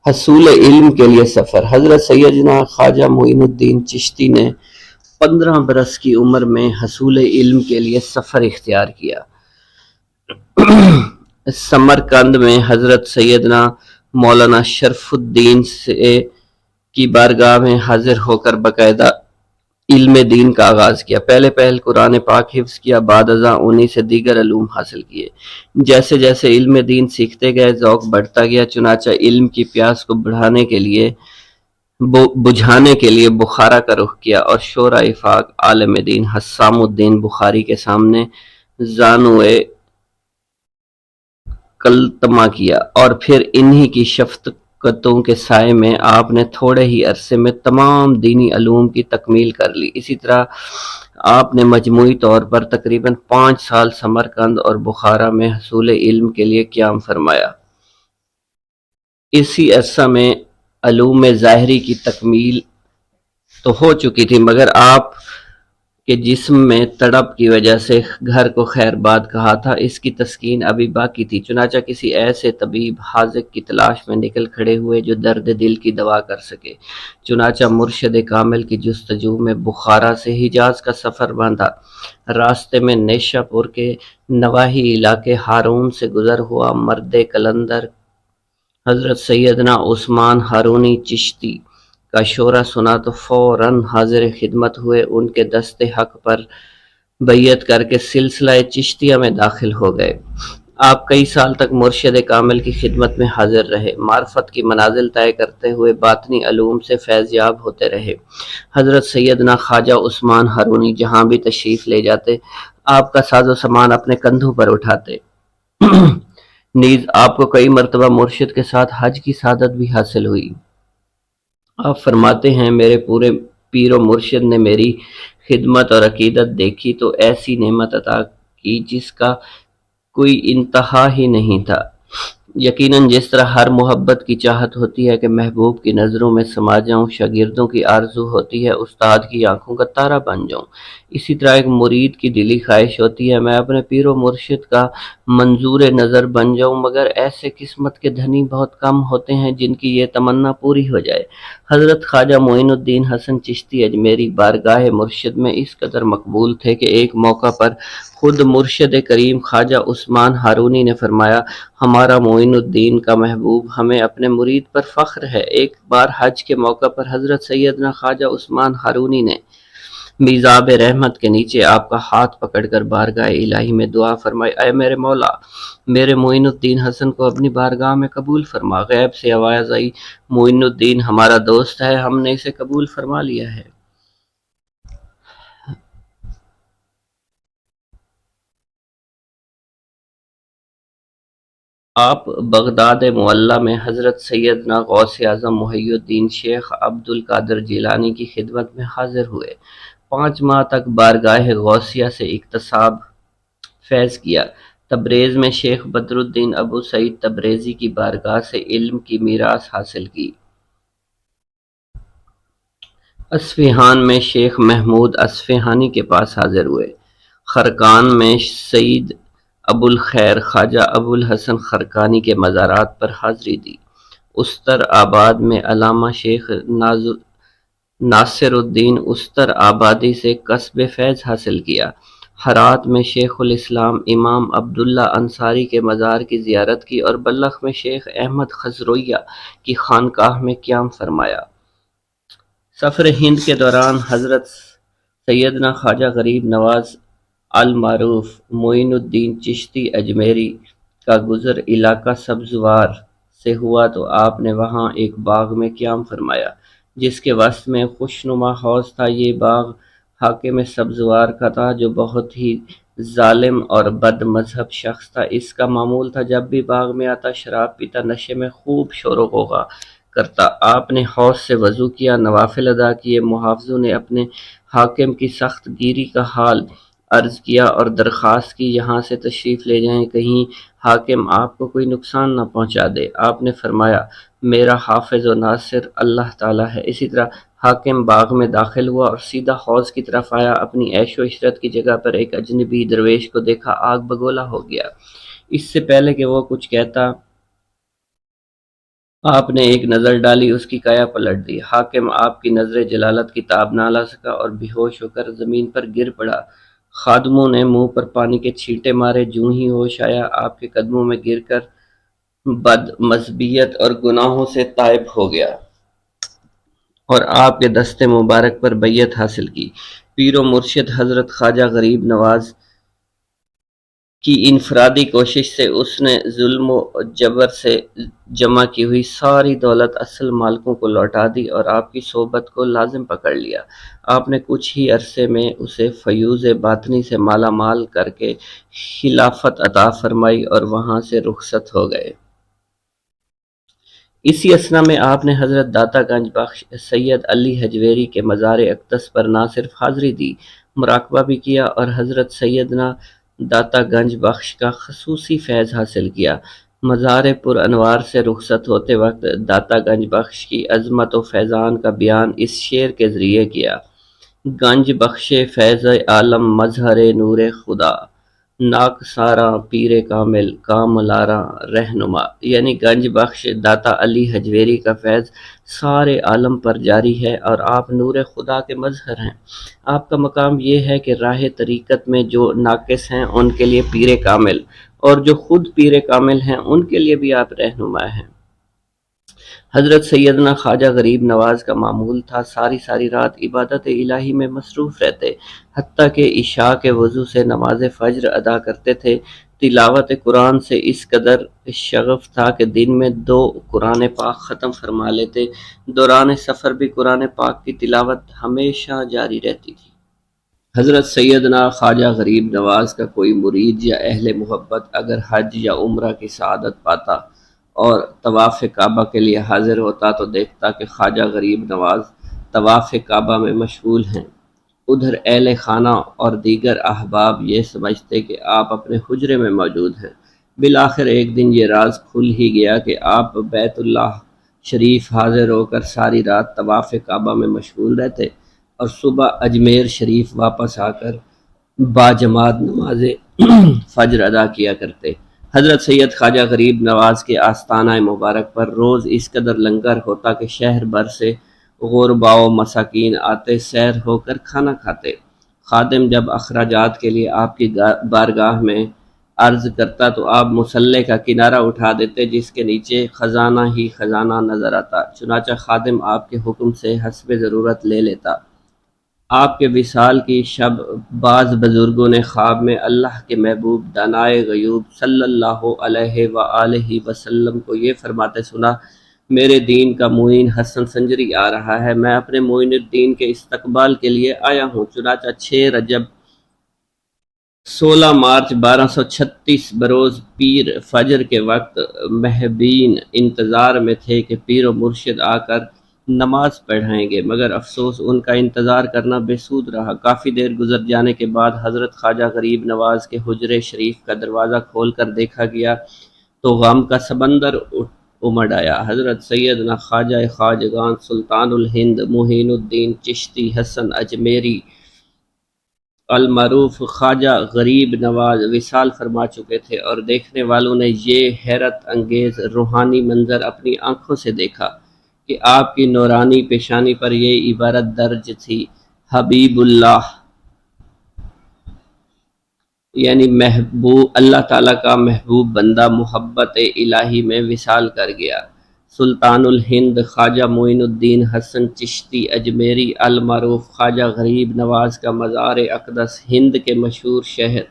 حصول علم کے لیے سفر۔ حضرت سیدنا خواجہ معین الدین چشتی نے 15 برس کی عمر میں حصول علم کے لیے سفر اختیار کیا۔ سمرقند میں حضرت سیدنا مولانا شرف الدین سے کی بارگاہ میں حاضر ہو کر باقاعدہ علم دین کا آغاز کیا۔ پہلے قرآن پاک حفظ کیا، بعد ازاں انہی سے دیگر علوم حاصل کیے۔ جیسے جیسے علم دین سیکھتے گئے، ذوق بڑھتا گیا، چنانچہ علم کی پیاس کو بجھانے کے لیے بخارا کا رخ کیا اور شورا افاق عالم دین حسام الدین بخاری کے سامنے زانوئے کلتما کیا، اور پھر انہی کی شفقتوں کے سائے میں آپ نے تھوڑے ہی عرصے میں تمام دینی علوم کی تکمیل کر لی۔ اسی طرح آپ نے مجموعی طور پر تقریباً 5 سال سمرقند اور بخارا میں حصول علم کے لیے قیام فرمایا۔ اسی عرصہ میں علوم ظاہری کی تکمیل تو ہو چکی تھی، مگر آپ کے جسم میں تڑپ کی وجہ سے گھر کو خیر باد کہا تھا، اس کی تسکین ابھی باقی تھی۔ چنانچہ کسی ایسے طبیب حاذق کی تلاش میں نکل کھڑے ہوئے جو درد دل کی دوا کر سکے۔ چنانچہ مرشد کامل کی جستجو میں بخارا سے حجاز کا سفر باندھا۔ راستے میں نیشا پور کے نواحی علاقے ہارون سے گزر ہوا۔ مرد کلندر حضرت سیدنا عثمان ہارونی چشتی کا شورا سنا تو فوراً حاضر خدمت ہوئے، ان کے دست حق پر بیعت کر کے سلسلہ چشتیہ میں داخل ہو گئے۔ آپ کئی سال تک مرشد کامل کی خدمت میں حاضر رہے، معرفت کی منازل طے کرتے ہوئے باطنی علوم سے فیض یاب ہوتے رہے۔ حضرت سیدنا خواجہ عثمان ہارونی جہاں بھی تشریف لے جاتے، آپ کا ساز و سامان اپنے کندھوں پر اٹھاتے۔ نیز آپ کو کئی مرتبہ مرشد کے ساتھ حج کی سعادت بھی حاصل ہوئی۔ آپ فرماتے ہیں، میرے پورے پیر و مرشد نے میری خدمت اور عقیدت دیکھی تو ایسی نعمت عطا کی جس کا کوئی انتہا ہی نہیں تھا۔ یقیناً جس طرح ہر محبت کی چاہت ہوتی ہے کہ محبوب کی نظروں میں سما جاؤں، شاگردوں کی آرزو ہوتی ہے استاد کی آنکھوں کا تارا بن جاؤں، اسی طرح ایک مرید کی دلی خواہش ہوتی ہے میں اپنے پیر و مرشد کا منظور نظر بن جاؤں، مگر ایسے قسمت کے دھنی بہت کم ہوتے ہیں جن کی یہ تمنا پوری ہو جائے۔ حضرت خواجہ معین الدین حسن چشتی اجمیری بارگاہ مرشد میں اس قدر مقبول تھے کہ ایک موقع پر خود مرشد کریم خواجہ عثمان ہارونی نے فرمایا، ہمارا معین الدین کا محبوب ہمیں اپنے مرید پر فخر ہے۔ ایک بار حج کے موقع پر حضرت سیدنا خواجہ عثمان ہارونی نے میزاب رحمت کے نیچے آپ کا ہاتھ پکڑ کر بارگاہ الہی میں دعا فرمائی، اے میرے مولا، میرے معین الدین حسن کو اپنی بارگاہ میں قبول فرما۔ غیب سے آواز آئی، معین الدین ہمارا دوست ہے، ہم نے اسے قبول فرما لیا ہے۔ آپ بغداد معلی میں حضرت سیدنا غوث اعظم محی الدین شیخ عبد القادر جیلانی کی خدمت میں حاضر ہوئے۔ 5 ماہ تک بارگاہ غوثیہ سے اکتساب فیض کیا۔ تبریز میں شیخ بدر الدین ابو سعید تبریزی کی بارگاہ سے علم کی میراث حاصل کی۔ اصفہان میں شیخ محمود اصفہانی کے پاس حاضر ہوئے۔ خرقان میں سید ابو الخیر خواجہ ابو الحسن خرقانی کے مزارات پر حاضری دی۔ استر آباد میں علامہ شیخ ناصر الدین استر آبادی سے کسب فیض حاصل کیا۔ ہرات میں شیخ الاسلام امام عبداللہ انصاری کے مزار کی زیارت کی اور بلخ میں شیخ احمد خضرویہ کی خانقاہ میں قیام فرمایا۔ سفر ہند کے دوران حضرت سیدنا خواجہ غریب نواز المعروف معین الدین چشتی اجمیری کا گزر علاقہ سبزوار سے ہوا تو آپ نے وہاں ایک باغ میں قیام فرمایا جس کے وسط میں خوشنما حوض تھا۔ یہ باغ حاکم سبزوار کا تھا جو بہت ہی ظالم اور بد مذہب شخص تھا۔ اس کا معمول تھا جب بھی باغ میں آتا شراب پیتا، نشے میں خوب شور و غوغا کرتا۔ آپ نے حوض سے وضو کیا، نوافل ادا کیے۔ محافظوں نے اپنے حاکم کی سخت گیری کا حال عرض کیا اور درخواست کی یہاں سے تشریف لے جائیں، کہیں حاکم آپ کو کوئی نقصان نہ پہنچا دے۔ آپ نے فرمایا میرا حافظ و ناصر اللہ تعالیٰ ہے۔ اسی طرح حاکم باغ میں داخل ہوا اور سیدھا حوض کی طرف آیا۔ اپنی عیش و عشرت کی جگہ پر ایک اجنبی درویش کو دیکھا، آگ بگولا ہو گیا۔ اس سے پہلے کہ وہ کچھ کہتا آپ نے ایک نظر ڈالی، اس کی کایا پلٹ دی۔ حاکم آپ کی نظر جلالت کی تاب نہ لا سکا اور بے ہوش ہو کر زمین پر گر پڑا۔ خادموں نے منہ پر پانی کے چھینٹے مارے، جوں ہی ہوش آیا آپ کے قدموں میں گر کر بد مذہبیت اور گناہوں سے تائب ہو گیا اور آپ کے دست مبارک پر بیعت حاصل کی۔ پیر و مرشد حضرت خواجہ غریب نواز کی انفرادی کوشش سے اس نے ظلم و جبر سے جمع کی ہوئی ساری دولت اصل مالکوں کو لوٹا دی اور آپ کی صحبت کو لازم پکڑ لیا۔ آپ نے کچھ ہی عرصے میں اسے فیوض باطنی سے مالا مال کر کے خلافت عطا فرمائی اور وہاں سے رخصت ہو گئے۔ اسی اثنا میں آپ نے حضرت داتا گنج بخش سید علی حجویری کے مزار اقدس پر نہ صرف حاضری دی، مراقبہ بھی کیا اور حضرت سیدنا داتا گنج بخش کا خصوصی فیض حاصل کیا۔ مزار پر انوار سے رخصت ہوتے وقت داتا گنج بخش کی عظمت و فیضان کا بیان اس شعر کے ذریعے کیا: گنج بخش فیض عالم مظہر نور خدا، ناک ساراں پیر کامل کاملاراں رہنما۔ یعنی گنج بخش داتا علی حجویری کا فیض سارے عالم پر جاری ہے اور آپ نور خدا کے مظہر ہیں۔ آپ کا مقام یہ ہے کہ راہ طریقت میں جو ناقص ہیں ان کے لیے پیر کامل، اور جو خود پیر کامل ہیں ان کے لیے بھی آپ رہنما ہیں۔ حضرت سیدنا خواجہ غریب نواز کا معمول تھا ساری رات عبادت الہی میں مصروف رہتے، حتیٰ کہ عشاء کے وضو سے نماز فجر ادا کرتے تھے۔ تلاوت قرآن سے اس قدر شغف تھا کہ دن میں 2 قرآن پاک ختم فرما لیتے۔ دوران سفر بھی قرآن پاک کی تلاوت ہمیشہ جاری رہتی تھی۔ حضرت سیدنا خواجہ غریب نواز کا کوئی مرید یا اہل محبت اگر حج یا عمرہ کی سعادت پاتا اور طواف کعبہ کے لیے حاضر ہوتا تو دیکھتا کہ خواجہ غریب نواز طواف کعبہ میں مشغول ہیں۔ ادھر اہل خانہ اور دیگر احباب یہ سمجھتے کہ آپ اپنے حجرے میں موجود ہیں۔ بالآخر ایک دن یہ راز کھل ہی گیا کہ آپ بیت اللہ شریف حاضر ہو کر ساری رات طواف کعبہ میں مشغول رہتے اور صبح اجمیر شریف واپس آ کر باجماعت نماز فجر ادا کیا کرتے۔ حضرت سید خواجہ غریب نواز کے آستانہ مبارک پر روز اس قدر لنگر ہوتا کہ شہر بھر سے غربا و مساکین آتے، سیر ہو کر کھانا کھاتے۔ خادم جب اخراجات کے لیے آپ کی بارگاہ میں عرض کرتا تو آپ مصلے کا کنارہ اٹھا دیتے جس کے نیچے خزانہ ہی خزانہ نظر آتا، چنانچہ خادم آپ کے حکم سے حسب ضرورت لے لیتا۔ آپ کے وصال کی شب بعض بزرگوں نے خواب میں اللہ کے محبوب دانائے غیوب صلی اللہ علیہ وآلہ وسلم کو یہ فرماتے سنا: میرے دین کا معین حسن سنجری آ رہا ہے، میں اپنے معین الدین کے استقبال کے لیے آیا ہوں۔ چنانچہ 6 رجب 16 مارچ 1236 بروز پیر فجر کے وقت محبین انتظار میں تھے کہ پیر و مرشد آ کر نماز پڑھائیں گے، مگر افسوس ان کا انتظار کرنا بے سود رہا۔ کافی دیر گزر جانے کے بعد حضرت خواجہ غریب نواز کے حجرے شریف کا دروازہ کھول کر دیکھا گیا تو غم کا سمندر امڈ آیا۔ حضرت سیدنا خواجہ خواجگان سلطان الہند معین الدین چشتی حسن اجمیری المعروف خواجہ غریب نواز وصال فرما چکے تھے اور دیکھنے والوں نے یہ حیرت انگیز روحانی منظر اپنی آنکھوں سے دیکھا کہ آپ کی نورانی پیشانی پر یہ عبارت درج تھی: حبیب اللہ، یعنی محبوب اللہ تعالیٰ کا محبوب بندہ محبت الہی میں وصال کر گیا۔ سلطان الہند خواجہ معین الدین حسن چشتی اجمیری المعروف خواجہ غریب نواز کا مزار اقدس ہند کے مشہور شہر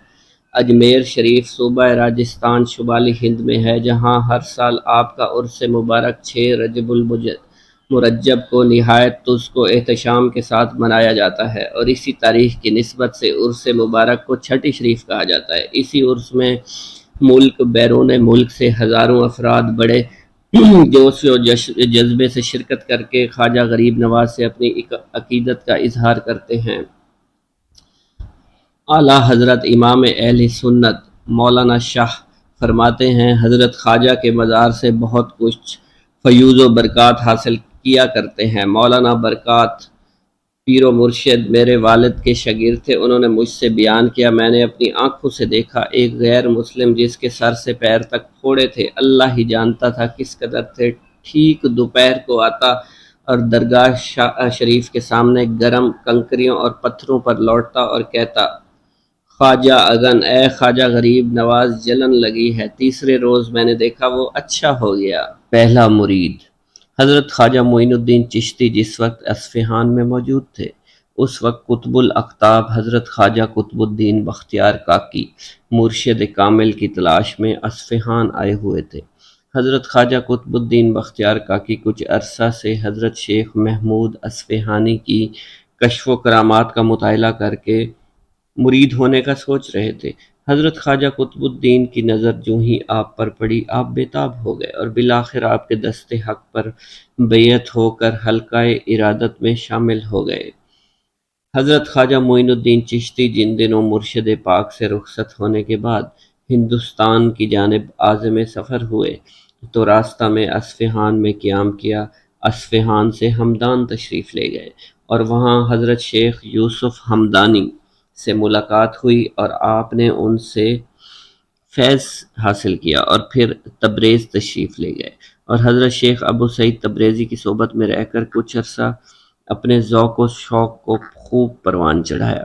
اجمیر شریف صوبہ راجستھان شمالی ہند میں ہے، جہاں ہر سال آپ کا عرس مبارک 6 رجب المرجب کو نہایت تزک و احتشام کے ساتھ منایا جاتا ہے، اور اسی تاریخ کی نسبت سے عرس مبارک کو چھٹی شریف کہا جاتا ہے۔ اسی عرس میں ملک بیرون ملک سے ہزاروں افراد بڑے جوش و جذبے سے شرکت کر کے خواجہ غریب نواز سے اپنی عقیدت کا اظہار کرتے ہیں۔ اعلیٰ حضرت امام اہل سنت مولانا شاہ فرماتے ہیں، حضرت خواجہ کے مزار سے بہت کچھ فیوز و برکات حاصل کیا کرتے ہیں۔ مولانا برکات پیر و مرشد میرے والد کے شاگرد تھے۔ انہوں نے مجھ سے بیان کیا، میں نے اپنی آنکھوں سے دیکھا ایک غیر مسلم جس کے سر سے پیر تک پھوڑے تھے، اللہ ہی جانتا تھا کس قدر تھے، ٹھیک دوپہر کو آتا اور درگاہ شریف کے سامنے گرم کنکریوں اور پتھروں پر لوٹتا اور کہتا، خواجہ اگن، اے خواجہ غریب نواز، جلن لگی ہے۔ تیسرے روز میں نے دیکھا وہ اچھا ہو گیا۔ پہلا مرید حضرت خواجہ معین الدین چشتی جس وقت اصفہان میں موجود تھے، اس وقت قطب الاقطاب حضرت خواجہ قطب الدین بختیار کاکی مرشد کامل کی تلاش میں اصفہان آئے ہوئے تھے۔ حضرت خواجہ قطب الدین بختیار کاکی کچھ عرصہ سے حضرت شیخ محمود اصفہانی کی کشف و کرامات کا مطالعہ کر کے مرید ہونے کا سوچ رہے تھے۔ حضرت خواجہ قطب الدین کی نظر جوں ہی آپ پر پڑی، آپ بےتاب ہو گئے اور بالآخر آپ کے دست حق پر بیعت ہو کر حلقہ ارادت میں شامل ہو گئے۔ حضرت خواجہ معین الدین چشتی جن دنوں مرشد پاک سے رخصت ہونے کے بعد ہندوستان کی جانب عازم سفر ہوئے تو راستہ میں اصفہان میں قیام کیا۔ اصفہان سے ہمدان تشریف لے گئے اور وہاں حضرت شیخ یوسف ہمدانی سے ملاقات ہوئی اور آپ نے ان سے فیض حاصل کیا اور پھر تبریز تشریف لے گئے اور حضرت شیخ ابو سعید تبریزی کی صحبت میں رہ کر کچھ عرصہ اپنے ذوق و شوق کو خوب پروان چڑھایا۔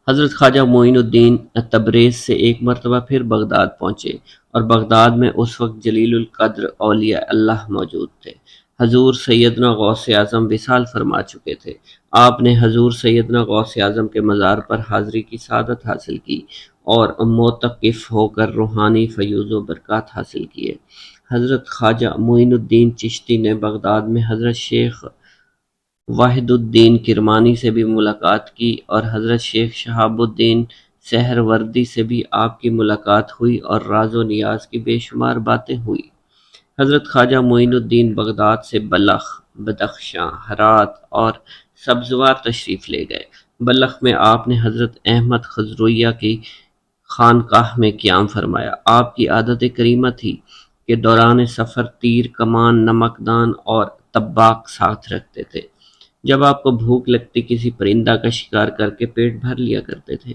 حضرت خواجہ معین الدین تبریز سے ایک مرتبہ پھر بغداد پہنچے اور بغداد میں اس وقت جلیل القدر اولیاء اللہ موجود تھے۔ حضور سیدنا غوث اعظم وصال فرما چکے تھے۔ آپ نے حضور سیدنا غوث اعظم کے مزار پر حاضری کی سعادت حاصل کی اور معتکف ہو کر روحانی فیوز و برکات حاصل کیے۔ حضرت خواجہ معین الدین چشتی نے بغداد میں حضرت شیخ واحد الدین کرمانی سے بھی ملاقات کی اور حضرت شیخ شہاب الدین سہروردی سے بھی آپ کی ملاقات ہوئی اور راز و نیاز کی بے شمار باتیں ہوئی۔ حضرت خواجہ معین الدین بغداد سے بلخ، بدخشاں، ہرات اور سبزوار تشریف لے گئے۔ بلخ میں آپ نے حضرت احمد خضرویہ کی خانقاہ میں قیام فرمایا۔ آپ کی عادت کریمہ تھی کہ دوران سفر تیر کمان، نمکدان اور طباق ساتھ رکھتے تھے۔ جب آپ کو بھوک لگتی کسی پرندہ کا شکار کر کے پیٹ بھر لیا کرتے تھے۔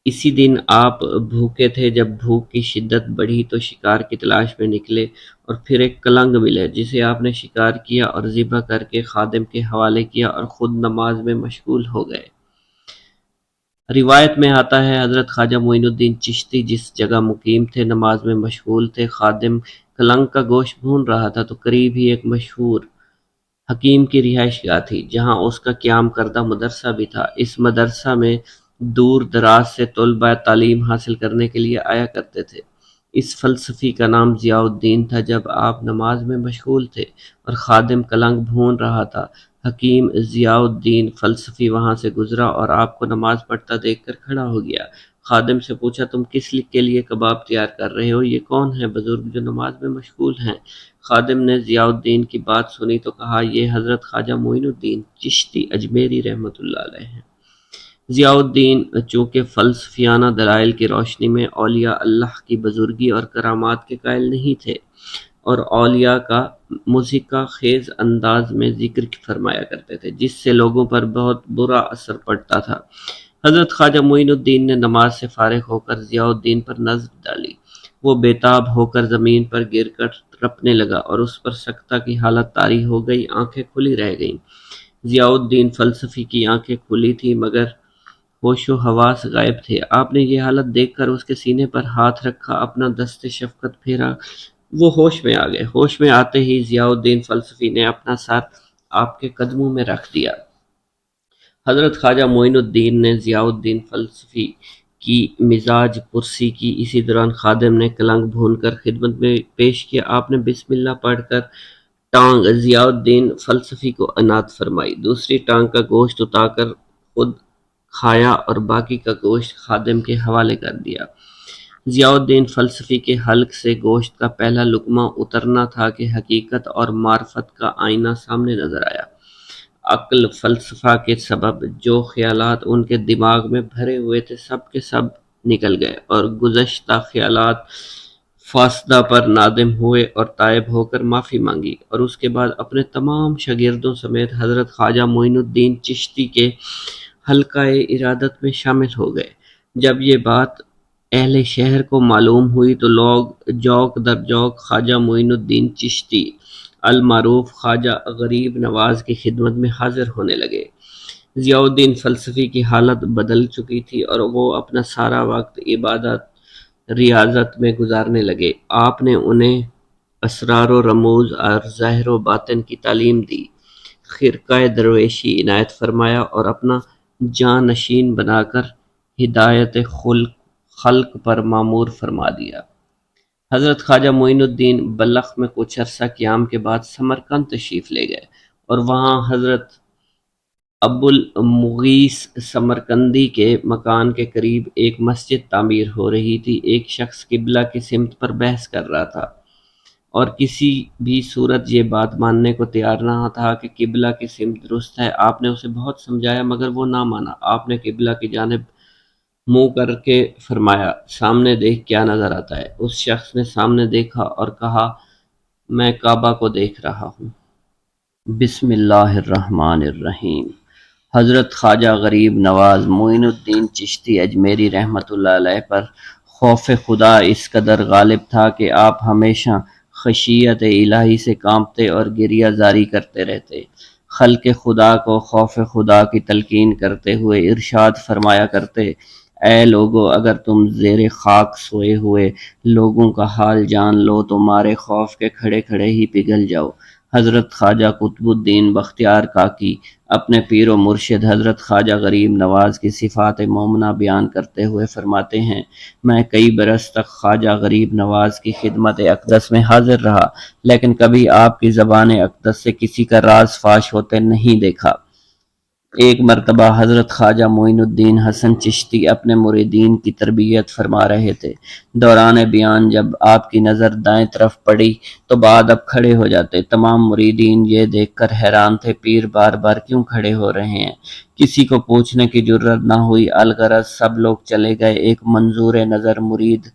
اسی دن آپ بھوکے تھے، جب بھوک کی شدت بڑھی تو شکار کی تلاش میں نکلے اور پھر ایک کلنگ ملے جسے آپ نے شکار کیا اور ذبح کر کے خادم کے حوالے کیا اور خود نماز میں مشغول ہو گئے۔ روایت میں آتا ہے حضرت خواجہ معین الدین چشتی جس جگہ مقیم تھے نماز میں مشغول تھے، خادم کلنگ کا گوشت بھون رہا تھا تو قریب ہی ایک مشہور حکیم کی رہائش گاہ تھی جہاں اس کا قیام کردہ مدرسہ بھی تھا۔ اس مدرسہ میں دور دراز سے طلباء تعلیم حاصل کرنے کے لیے آیا کرتے تھے۔ اس فلسفی کا نام ضیاء الدین تھا۔ جب آپ نماز میں مشغول تھے اور خادم کلنگ بھون رہا تھا، حکیم ضیاء الدین فلسفی وہاں سے گزرا اور آپ کو نماز پڑھتا دیکھ کر کھڑا ہو گیا۔ خادم سے پوچھا، تم کس کے لیے کباب تیار کر رہے ہو؟ یہ کون ہے بزرگ جو نماز میں مشغول ہیں؟ خادم نے ضیاء الدین کی بات سنی تو کہا، یہ حضرت خواجہ معین الدین چشتی اجمیری رحمۃ اللہ علیہ ہیں۔ ضیاء الدین چونکہ فلسفیانہ دلائل کی روشنی میں اولیاء اللہ کی بزرگی اور کرامات کے قائل نہیں تھے اور اولیاء کا موسیقی خیز انداز میں ذکر فرمایا کرتے تھے جس سے لوگوں پر بہت برا اثر پڑتا تھا، حضرت خواجہ معین الدین نے نماز سے فارغ ہو کر ضیاء الدین پر نظر ڈالی۔ وہ بےتاب ہو کر زمین پر گر کر تڑپنے لگا اور اس پر سکتہ کی حالت طاری ہو گئی، آنکھیں کھلی رہ گئیں۔ ضیاء الدین فلسفی کی آنکھیں کھلی تھیں مگر ہوش و حواس غائب تھے۔ آپ نے یہ حالت دیکھ کر اس کے سینے پر ہاتھ رکھا، اپنا دست شفقت پھیرا، وہ ہوش میں آ گئے۔ ہوش میں آتے ہی ضیاء الدین فلسفی نے اپنا سر آپ کے قدموں میں رکھ دیا۔ حضرت خواجہ معین الدین نے ضیاء الدین فلسفی کی مزاج پرسی کی۔ اسی دوران خادم نے کلنگ بھون کر خدمت میں پیش کیا۔ آپ نے بسم اللہ پڑھ کر ٹانگ ضیاء الدین فلسفی کو عنایت فرمائی، دوسری ٹانگ کا گوشت اتار کر خود کھایا اور باقی کا گوشت خادم کے حوالے کر دیا۔ ضیاء الدین فلسفی کے حلق سے گوشت کا پہلا لقمہ اترنا تھا کہ حقیقت اور معرفت کا آئینہ سامنے نظر آیا۔ عقل فلسفہ کے سبب جو خیالات ان کے دماغ میں بھرے ہوئے تھے سب کے سب نکل گئے، اور گزشتہ خیالات فاسدہ پر نادم ہوئے اور تائب ہو کر معافی مانگی، اور اس کے بعد اپنے تمام شاگردوں سمیت حضرت خواجہ معین الدین چشتی کے حلقہ ارادت میں شامل ہو گئے۔ جب یہ بات اہل شہر کو معلوم ہوئی تو لوگ جوق در جوق خواجہ معین الدین چشتی المعروف خواجہ غریب نواز کی خدمت میں حاضر ہونے لگے۔ ضیاء الدین فلسفی کی حالت بدل چکی تھی اور وہ اپنا سارا وقت عبادت ریاضت میں گزارنے لگے۔ آپ نے انہیں اسرار و رموز اور ظاہر و باطن کی تعلیم دی، خرقہ درویشی عنایت فرمایا اور اپنا جانشین بنا کر ہدایت خلق پر مامور فرما دیا۔ حضرت خواجہ معین الدین بلخ میں کچھ عرصہ قیام کے بعد سمرقند تشریف لے گئے، اور وہاں حضرت ابو المغیث سمرقندی کے مکان کے قریب ایک مسجد تعمیر ہو رہی تھی۔ ایک شخص قبلہ کی سمت پر بحث کر رہا تھا اور کسی بھی صورت یہ بات ماننے کو تیار نہ تھا کہ قبلہ کی سمت درست ہے۔ آپ نے اسے بہت سمجھایا مگر وہ نہ مانا۔ آپ نے قبلہ کی جانب منہ کر کے فرمایا، سامنے دیکھ کیا نظر آتا ہے؟ اس شخص نے سامنے دیکھا اور کہا، میں کعبہ کو دیکھ رہا ہوں۔ بسم اللہ الرحمن الرحیم۔ حضرت خواجہ غریب نواز معین الدین چشتی اجمیری رحمۃ اللہ علیہ پر خوف خدا اس قدر غالب تھا کہ آپ ہمیشہ خشیت الہی سے کانپتے اور گریہ زاری کرتے رہتے۔ خلق خدا کو خوف خدا کی تلقین کرتے ہوئے ارشاد فرمایا کرتے، اے لوگو، اگر تم زیر خاک سوئے ہوئے لوگوں کا حال جان لو تو مارے خوف کے کھڑے کھڑے ہی پگھل جاؤ۔ حضرت خواجہ قطب الدین بختیار کاکی اپنے پیر و مرشد حضرت خواجہ غریب نواز کی صفات مومنہ بیان کرتے ہوئے فرماتے ہیں، میں کئی برس تک خواجہ غریب نواز کی خدمت اقدس میں حاضر رہا، لیکن کبھی آپ کی زبان اقدس سے کسی کا راز فاش ہوتے نہیں دیکھا۔ ایک مرتبہ حضرت خواجہ معین الدین حسن چشتی اپنے مریدین کی تربیت فرما رہے تھے۔ دوران بیان جب آپ کی نظر دائیں طرف پڑی تو بعد اب کھڑے ہو جاتے۔ تمام مریدین یہ دیکھ کر حیران تھے، پیر بار بار کیوں کھڑے ہو رہے ہیں؟ کسی کو پوچھنے کی جرات نہ ہوئی، الغرض سب لوگ چلے گئے۔ ایک منظور نظر مرید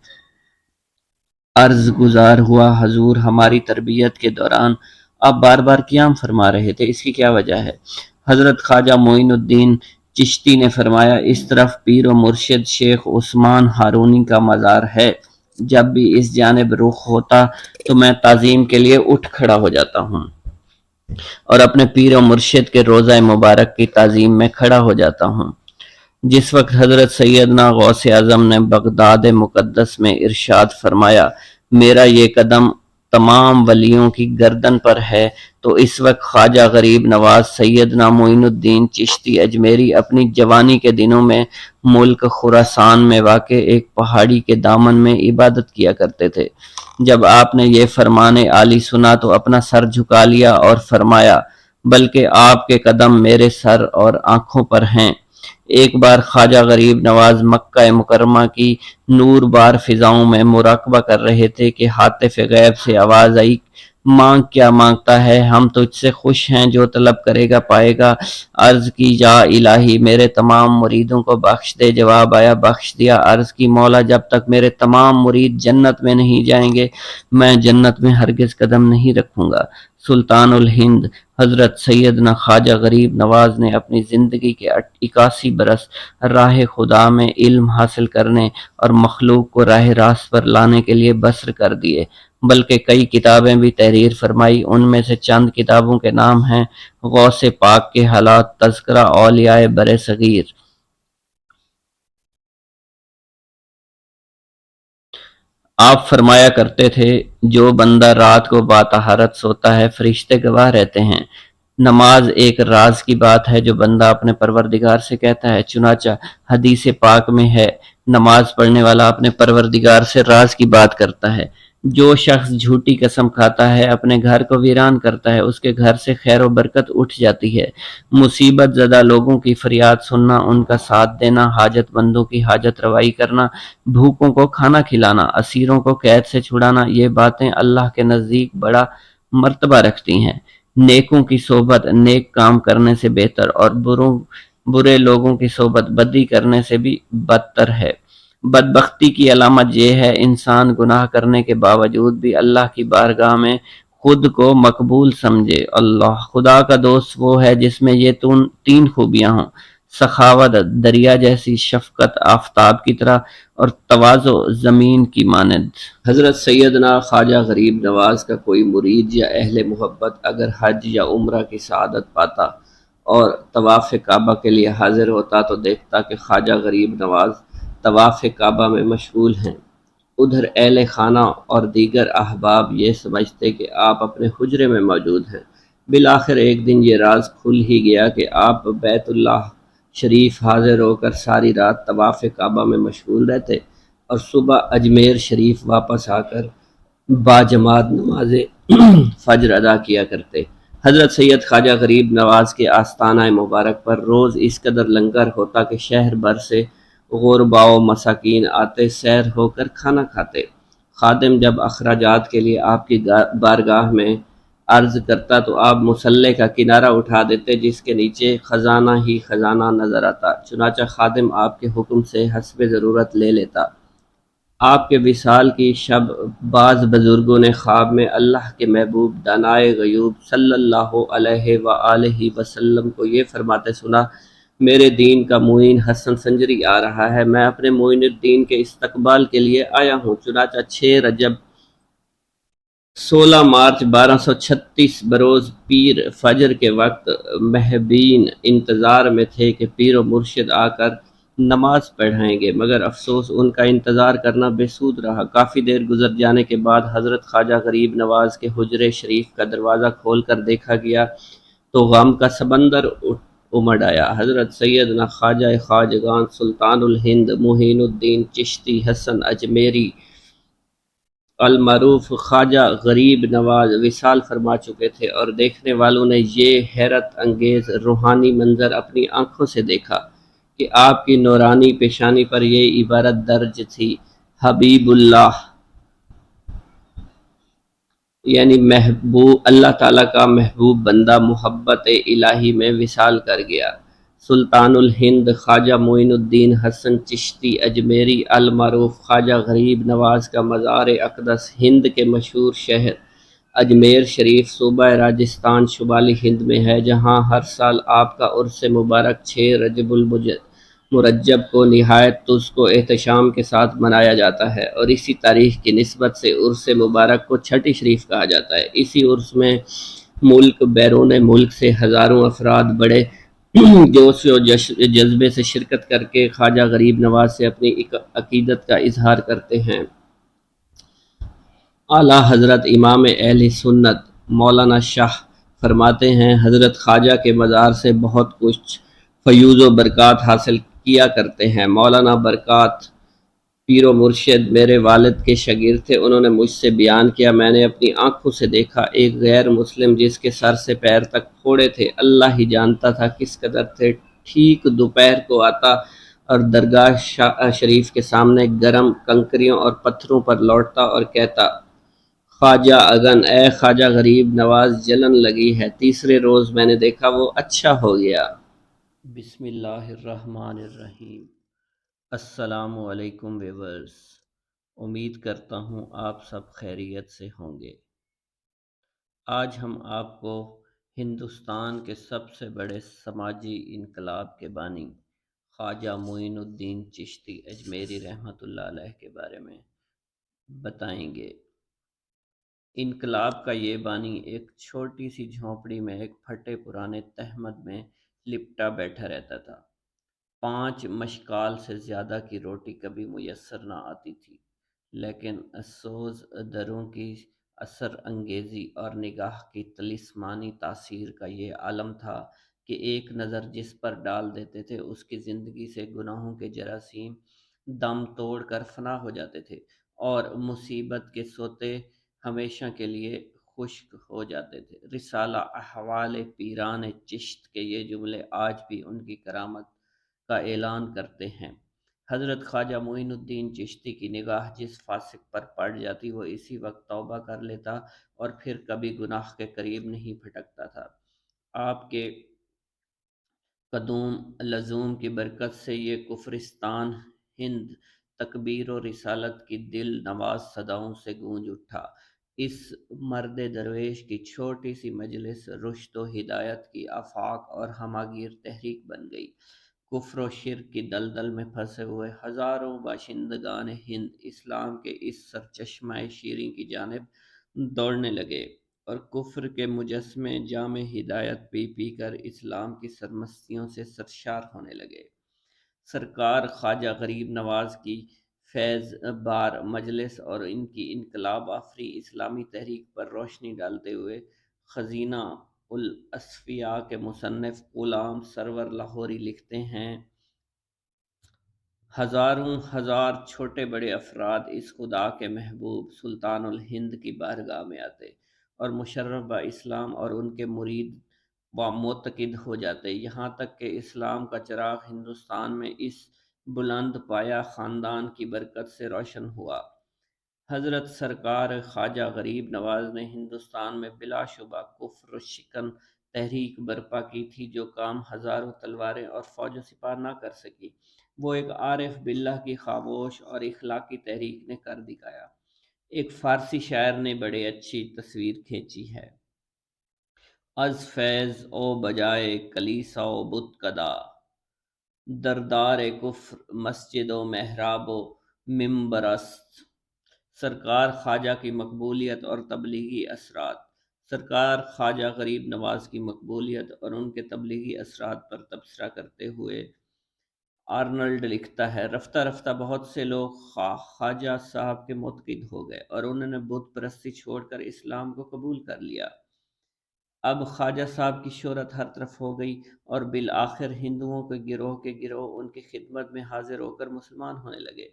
عرض گزار ہوا، حضور، ہماری تربیت کے دوران آپ بار بار قیام فرما رہے تھے، اس کی کیا وجہ ہے؟ حضرت خواجہ معین الدین چشتی نے فرمایا، اس طرف پیر و مرشد شیخ عثمان ہارونی کا مزار ہے، جب بھی اس جانب رخ ہوتا تو میں تعظیم کے لیے اٹھ کھڑا ہو جاتا ہوں اور اپنے پیر و مرشد کے روضہ مبارک کی تعظیم میں کھڑا ہو جاتا ہوں۔ جس وقت حضرت سیدنا غوث اعظم نے بغداد مقدس میں ارشاد فرمایا، میرا یہ قدم تمام ولیوں کی گردن پر ہے، تو اس وقت خواجہ غریب نواز سیدنا معین الدین چشتی اجمیری اپنی جوانی کے دنوں میں ملک خراسان میں واقع ایک پہاڑی کے دامن میں عبادت کیا کرتے تھے۔ جب آپ نے یہ فرمان عالی سنا تو اپنا سر جھکا لیا اور فرمایا، بلکہ آپ کے قدم میرے سر اور آنکھوں پر ہیں۔ ایک بار خواجہ غریب نواز مکہ مکرمہ کی نور بار فضاؤں میں مراقبہ کر رہے تھے کہ ہاتف غیب سے آواز آئی، مانگ کیا مانگتا ہے؟ ہم تجھ سے خوش ہیں، جو طلب کرے گا پائے گا۔ عرض کی، یا الہی میرے تمام مریدوں کو بخش دے۔ جواب آیا، بخش دیا۔ عرض کی، مولا جب تک میرے تمام مرید جنت میں نہیں جائیں گے میں جنت میں ہرگز قدم نہیں رکھوں گا۔ سلطان الہند حضرت سیدنا خواجہ غریب نواز نے اپنی زندگی کے 81 برس راہ خدا میں علم حاصل کرنے اور مخلوق کو راہ راست پر لانے کے لیے بسر کر دیے، بلکہ کئی کتابیں بھی تحریر فرمائی۔ ان میں سے چند کتابوں کے نام ہیں، غوث پاک کے حالات، تذکرہ اولیاء بر صغیر۔ آپ فرمایا کرتے تھے، جو بندہ رات کو باطہارت سوتا ہے فرشتے گواہ رہتے ہیں۔ نماز ایک راز کی بات ہے جو بندہ اپنے پروردگار سے کہتا ہے، چنانچہ حدیث پاک میں ہے، نماز پڑھنے والا اپنے پروردگار سے راز کی بات کرتا ہے۔ جو شخص جھوٹی قسم کھاتا ہے، اپنے گھر کو ویران کرتا ہے، اس کے گھر سے خیر و برکت اٹھ جاتی ہے۔ مصیبت زدہ لوگوں کی فریاد سننا، ان کا ساتھ دینا، حاجت مندوں کی حاجت روائی کرنا، بھوکوں کو کھانا کھلانا، اسیروں کو قید سے چھڑانا، یہ باتیں اللہ کے نزدیک بڑا مرتبہ رکھتی ہیں۔ نیکوں کی صحبت نیک کام کرنے سے بہتر اور برے لوگوں کی صحبت بدی کرنے سے بھی بدتر ہے۔ بدبختی کی علامت یہ ہے انسان گناہ کرنے کے باوجود بھی اللہ کی بارگاہ میں خود کو مقبول سمجھے۔ اللہ خدا کا دوست وہ ہے جس میں یہ تین خوبیاں ہوں: سخاوت دریا جیسی، شفقت آفتاب کی طرح، اور تواضع زمین کی مانند۔ حضرت سیدنا خواجہ غریب نواز کا کوئی مرید یا اہل محبت اگر حج یا عمرہ کی سعادت پاتا اور طواف کعبہ کے لیے حاضر ہوتا تو دیکھتا کہ خواجہ غریب نواز طواف کعبہ میں مشغول ہیں۔ ادھر اہل خانہ اور دیگر احباب یہ سمجھتے کہ آپ اپنے حجرے میں موجود ہیں۔ بالآخر ایک دن یہ راز کھل ہی گیا کہ آپ بیت اللہ شریف حاضر ہو کر ساری رات طواف کعبہ میں مشغول رہتے اور صبح اجمیر شریف واپس آ کر باجماعت نماز فجر ادا کیا کرتے۔ حضرت سید خواجہ غریب نواز کے آستانہ مبارک پر روز اس قدر لنگر ہوتا کہ شہر بھر سے غرباء و مساکین آتے، سیر ہو کر کھانا کھاتے۔ خادم جب اخراجات کے لیے آپ کی بارگاہ میں عرض کرتا تو آپ مصلے کا کنارہ اٹھا دیتے جس کے نیچے خزانہ ہی خزانہ نظر آتا، چنانچہ خادم آپ کے حکم سے حسب ضرورت لے لیتا۔ آپ کے وصال کی شب بعض بزرگوں نے خواب میں اللہ کے محبوب دانائے غیوب صلی اللہ علیہ وآلہ وسلم کو یہ فرماتے سنا: میرے دین کا معین حسن سنجری آ رہا ہے، میں اپنے معین الدین کے استقبال کے لیے آیا ہوں۔ چنانچہ 6 رجب 16 مارچ 1236 بروز پیر فجر کے وقت محبین انتظار میں تھے کہ پیر و مرشد آ کر نماز پڑھائیں گے، مگر افسوس ان کا انتظار کرنا بے سود رہا۔ کافی دیر گزر جانے کے بعد حضرت خواجہ غریب نواز کے حجرے شریف کا دروازہ کھول کر دیکھا گیا تو غم کا سمندر امڈ آیا۔ حضرت سیدنا خواجہ خواجگان سلطان الہند معین الدین چشتی حسن اجمیری المعروف خواجہ غریب نواز وصال فرما چکے تھے اور دیکھنے والوں نے یہ حیرت انگیز روحانی منظر اپنی آنکھوں سے دیکھا کہ آپ کی نورانی پیشانی پر یہ عبارت درج تھی: حبیب اللہ، یعنی محبوب اللہ تعالیٰ کا محبوب بندہ محبت الہی میں وصال کر گیا۔ سلطان الہند خواجہ معین الدین حسن چشتی اجمیری المعروف خواجہ غریب نواز کا مزار اقدس ہند کے مشہور شہر اجمیر شریف صوبہ راجستھان شمالی ہند میں ہے، جہاں ہر سال آپ کا عرس مبارک 6 رجب المرجب کو نہایت تزک و احتشام کے ساتھ منایا جاتا ہے، اور اسی تاریخ کی نسبت سے عرس مبارک کو چھٹی شریف کہا جاتا ہے۔ اسی عرس میں ملک بیرون ملک سے ہزاروں افراد بڑے جوش و جذبے سے شرکت کر کے خواجہ غریب نواز سے اپنی عقیدت کا اظہار کرتے ہیں۔ اعلیٰ حضرت امام اہل سنت مولانا شاہ فرماتے ہیں: حضرت خواجہ کے مزار سے بہت کچھ فیوض و برکات حاصل کیا کرتے ہیں۔ مولانا برکات پیر و مرشد میرے والد کے شاگرد تھے، انہوں نے مجھ سے بیان کیا، میں نے اپنی آنکھوں سے دیکھا ایک غیر مسلم جس کے سر سے پیر تک پھوڑے تھے، اللہ ہی جانتا تھا کس قدر تھے، ٹھیک دوپہر کو آتا اور درگاہ شریف کے سامنے گرم کنکریوں اور پتھروں پر لوٹتا اور کہتا: خواجہ اگن، اے خواجہ غریب نواز، جلن لگی ہے۔ تیسرے روز میں نے دیکھا وہ اچھا ہو گیا۔ بسم اللہ الرحمن الرحیم۔ السلام علیکم ویورز، امید کرتا ہوں آپ سب خیریت سے ہوں گے۔ آج ہم آپ کو ہندوستان کے سب سے بڑے سماجی انقلاب کے بانی خواجہ معین الدین چشتی اجمیری رحمۃ اللہ علیہ کے بارے میں بتائیں گے۔ انقلاب کا یہ بانی ایک چھوٹی سی جھونپڑی میں ایک پھٹے پرانے تہمد میں لپٹا بیٹھا رہتا تھا۔ 5 مشکال سے زیادہ کی روٹی کبھی میسر نہ آتی تھی، لیکن سوز دروں کی اثر انگیزی اور نگاہ کی طلسمانی تاثیر کا یہ عالم تھا کہ ایک نظر جس پر ڈال دیتے تھے اس کی زندگی سے گناہوں کے جراثیم دم توڑ کر فنا ہو جاتے تھے اور مصیبت کے سوتے ہمیشہ کے لیے خشک ہو جاتے تھے۔ رسالہ احوال پیران چشت کے یہ جملے آج بھی ان کی کرامت کا اعلان کرتے ہیں۔ حضرت خواجہ معین الدین چشتی کی نگاہ جس فاسق پر پڑ جاتی وہ اسی وقت توبہ کر لیتا اور پھر کبھی گناہ کے قریب نہیں پھٹکتا تھا۔ آپ کے قدوم لزوم کی برکت سے یہ کفرستان ہند تکبیر و رسالت کی دل نواز صداؤں سے گونج اٹھا۔ اس مرد درویش کی چھوٹی سی مجلس رشد و ہدایت کی آفاق اور ہماگیر تحریک بن گئی۔ کفر و شرک کی دلدل میں پھنسے ہوئے ہزاروں باشندگان ہند اسلام کے اس سرچشمہ شیریں کی جانب دوڑنے لگے اور کفر کے مجسمے جام ہدایت پی پی کر اسلام کی سرمستیوں سے سرشار ہونے لگے۔ سرکار خواجہ غریب نواز کی فیض بار مجلس اور ان کی انقلاب آفری اسلامی تحریک پر روشنی ڈالتے ہوئے خزینہ الاصفیاء کے مصنف غلام سرور لاہوری لکھتے ہیں، ہزاروں ہزار چھوٹے بڑے افراد اس خدا کے محبوب سلطان الہند کی بارگاہ میں آتے اور مشرف با اسلام اور ان کے مرید و معتقد ہو جاتے، یہاں تک کہ اسلام کا چراغ ہندوستان میں اس بلند پایہ خاندان کی برکت سے روشن ہوا۔ حضرت سرکار خواجہ غریب نواز نے ہندوستان میں بلا شبہ کفر شکن تحریک برپا کی تھی، جو کام ہزاروں تلواریں اور فوج و سپاہ نہ کر سکی، وہ ایک عارف باللہ کی خاموش اور اخلاقی تحریک نے کر دکھایا۔ ایک فارسی شاعر نے بڑے اچھی تصویر کھینچی ہے: از فیض او بجائے کلیسا و بت کدا، دردار کفر مسجد و محراب و منبر است۔ سرکار خواجہ کی مقبولیت اور تبلیغی اثرات۔ سرکار خواجہ غریب نواز کی مقبولیت اور ان کے تبلیغی اثرات پر تبصرہ کرتے ہوئے آرنلڈ لکھتا ہے، رفتہ رفتہ بہت سے لوگ خواجہ صاحب کے معتقد ہو گئے اور انہوں نے بت پرستی چھوڑ کر اسلام کو قبول کر لیا۔ اب خواجہ صاحب کی شہرت ہر طرف ہو گئی اور بالآخر ہندوؤں کے گروہ ان کی خدمت میں حاضر ہو کر مسلمان ہونے لگے۔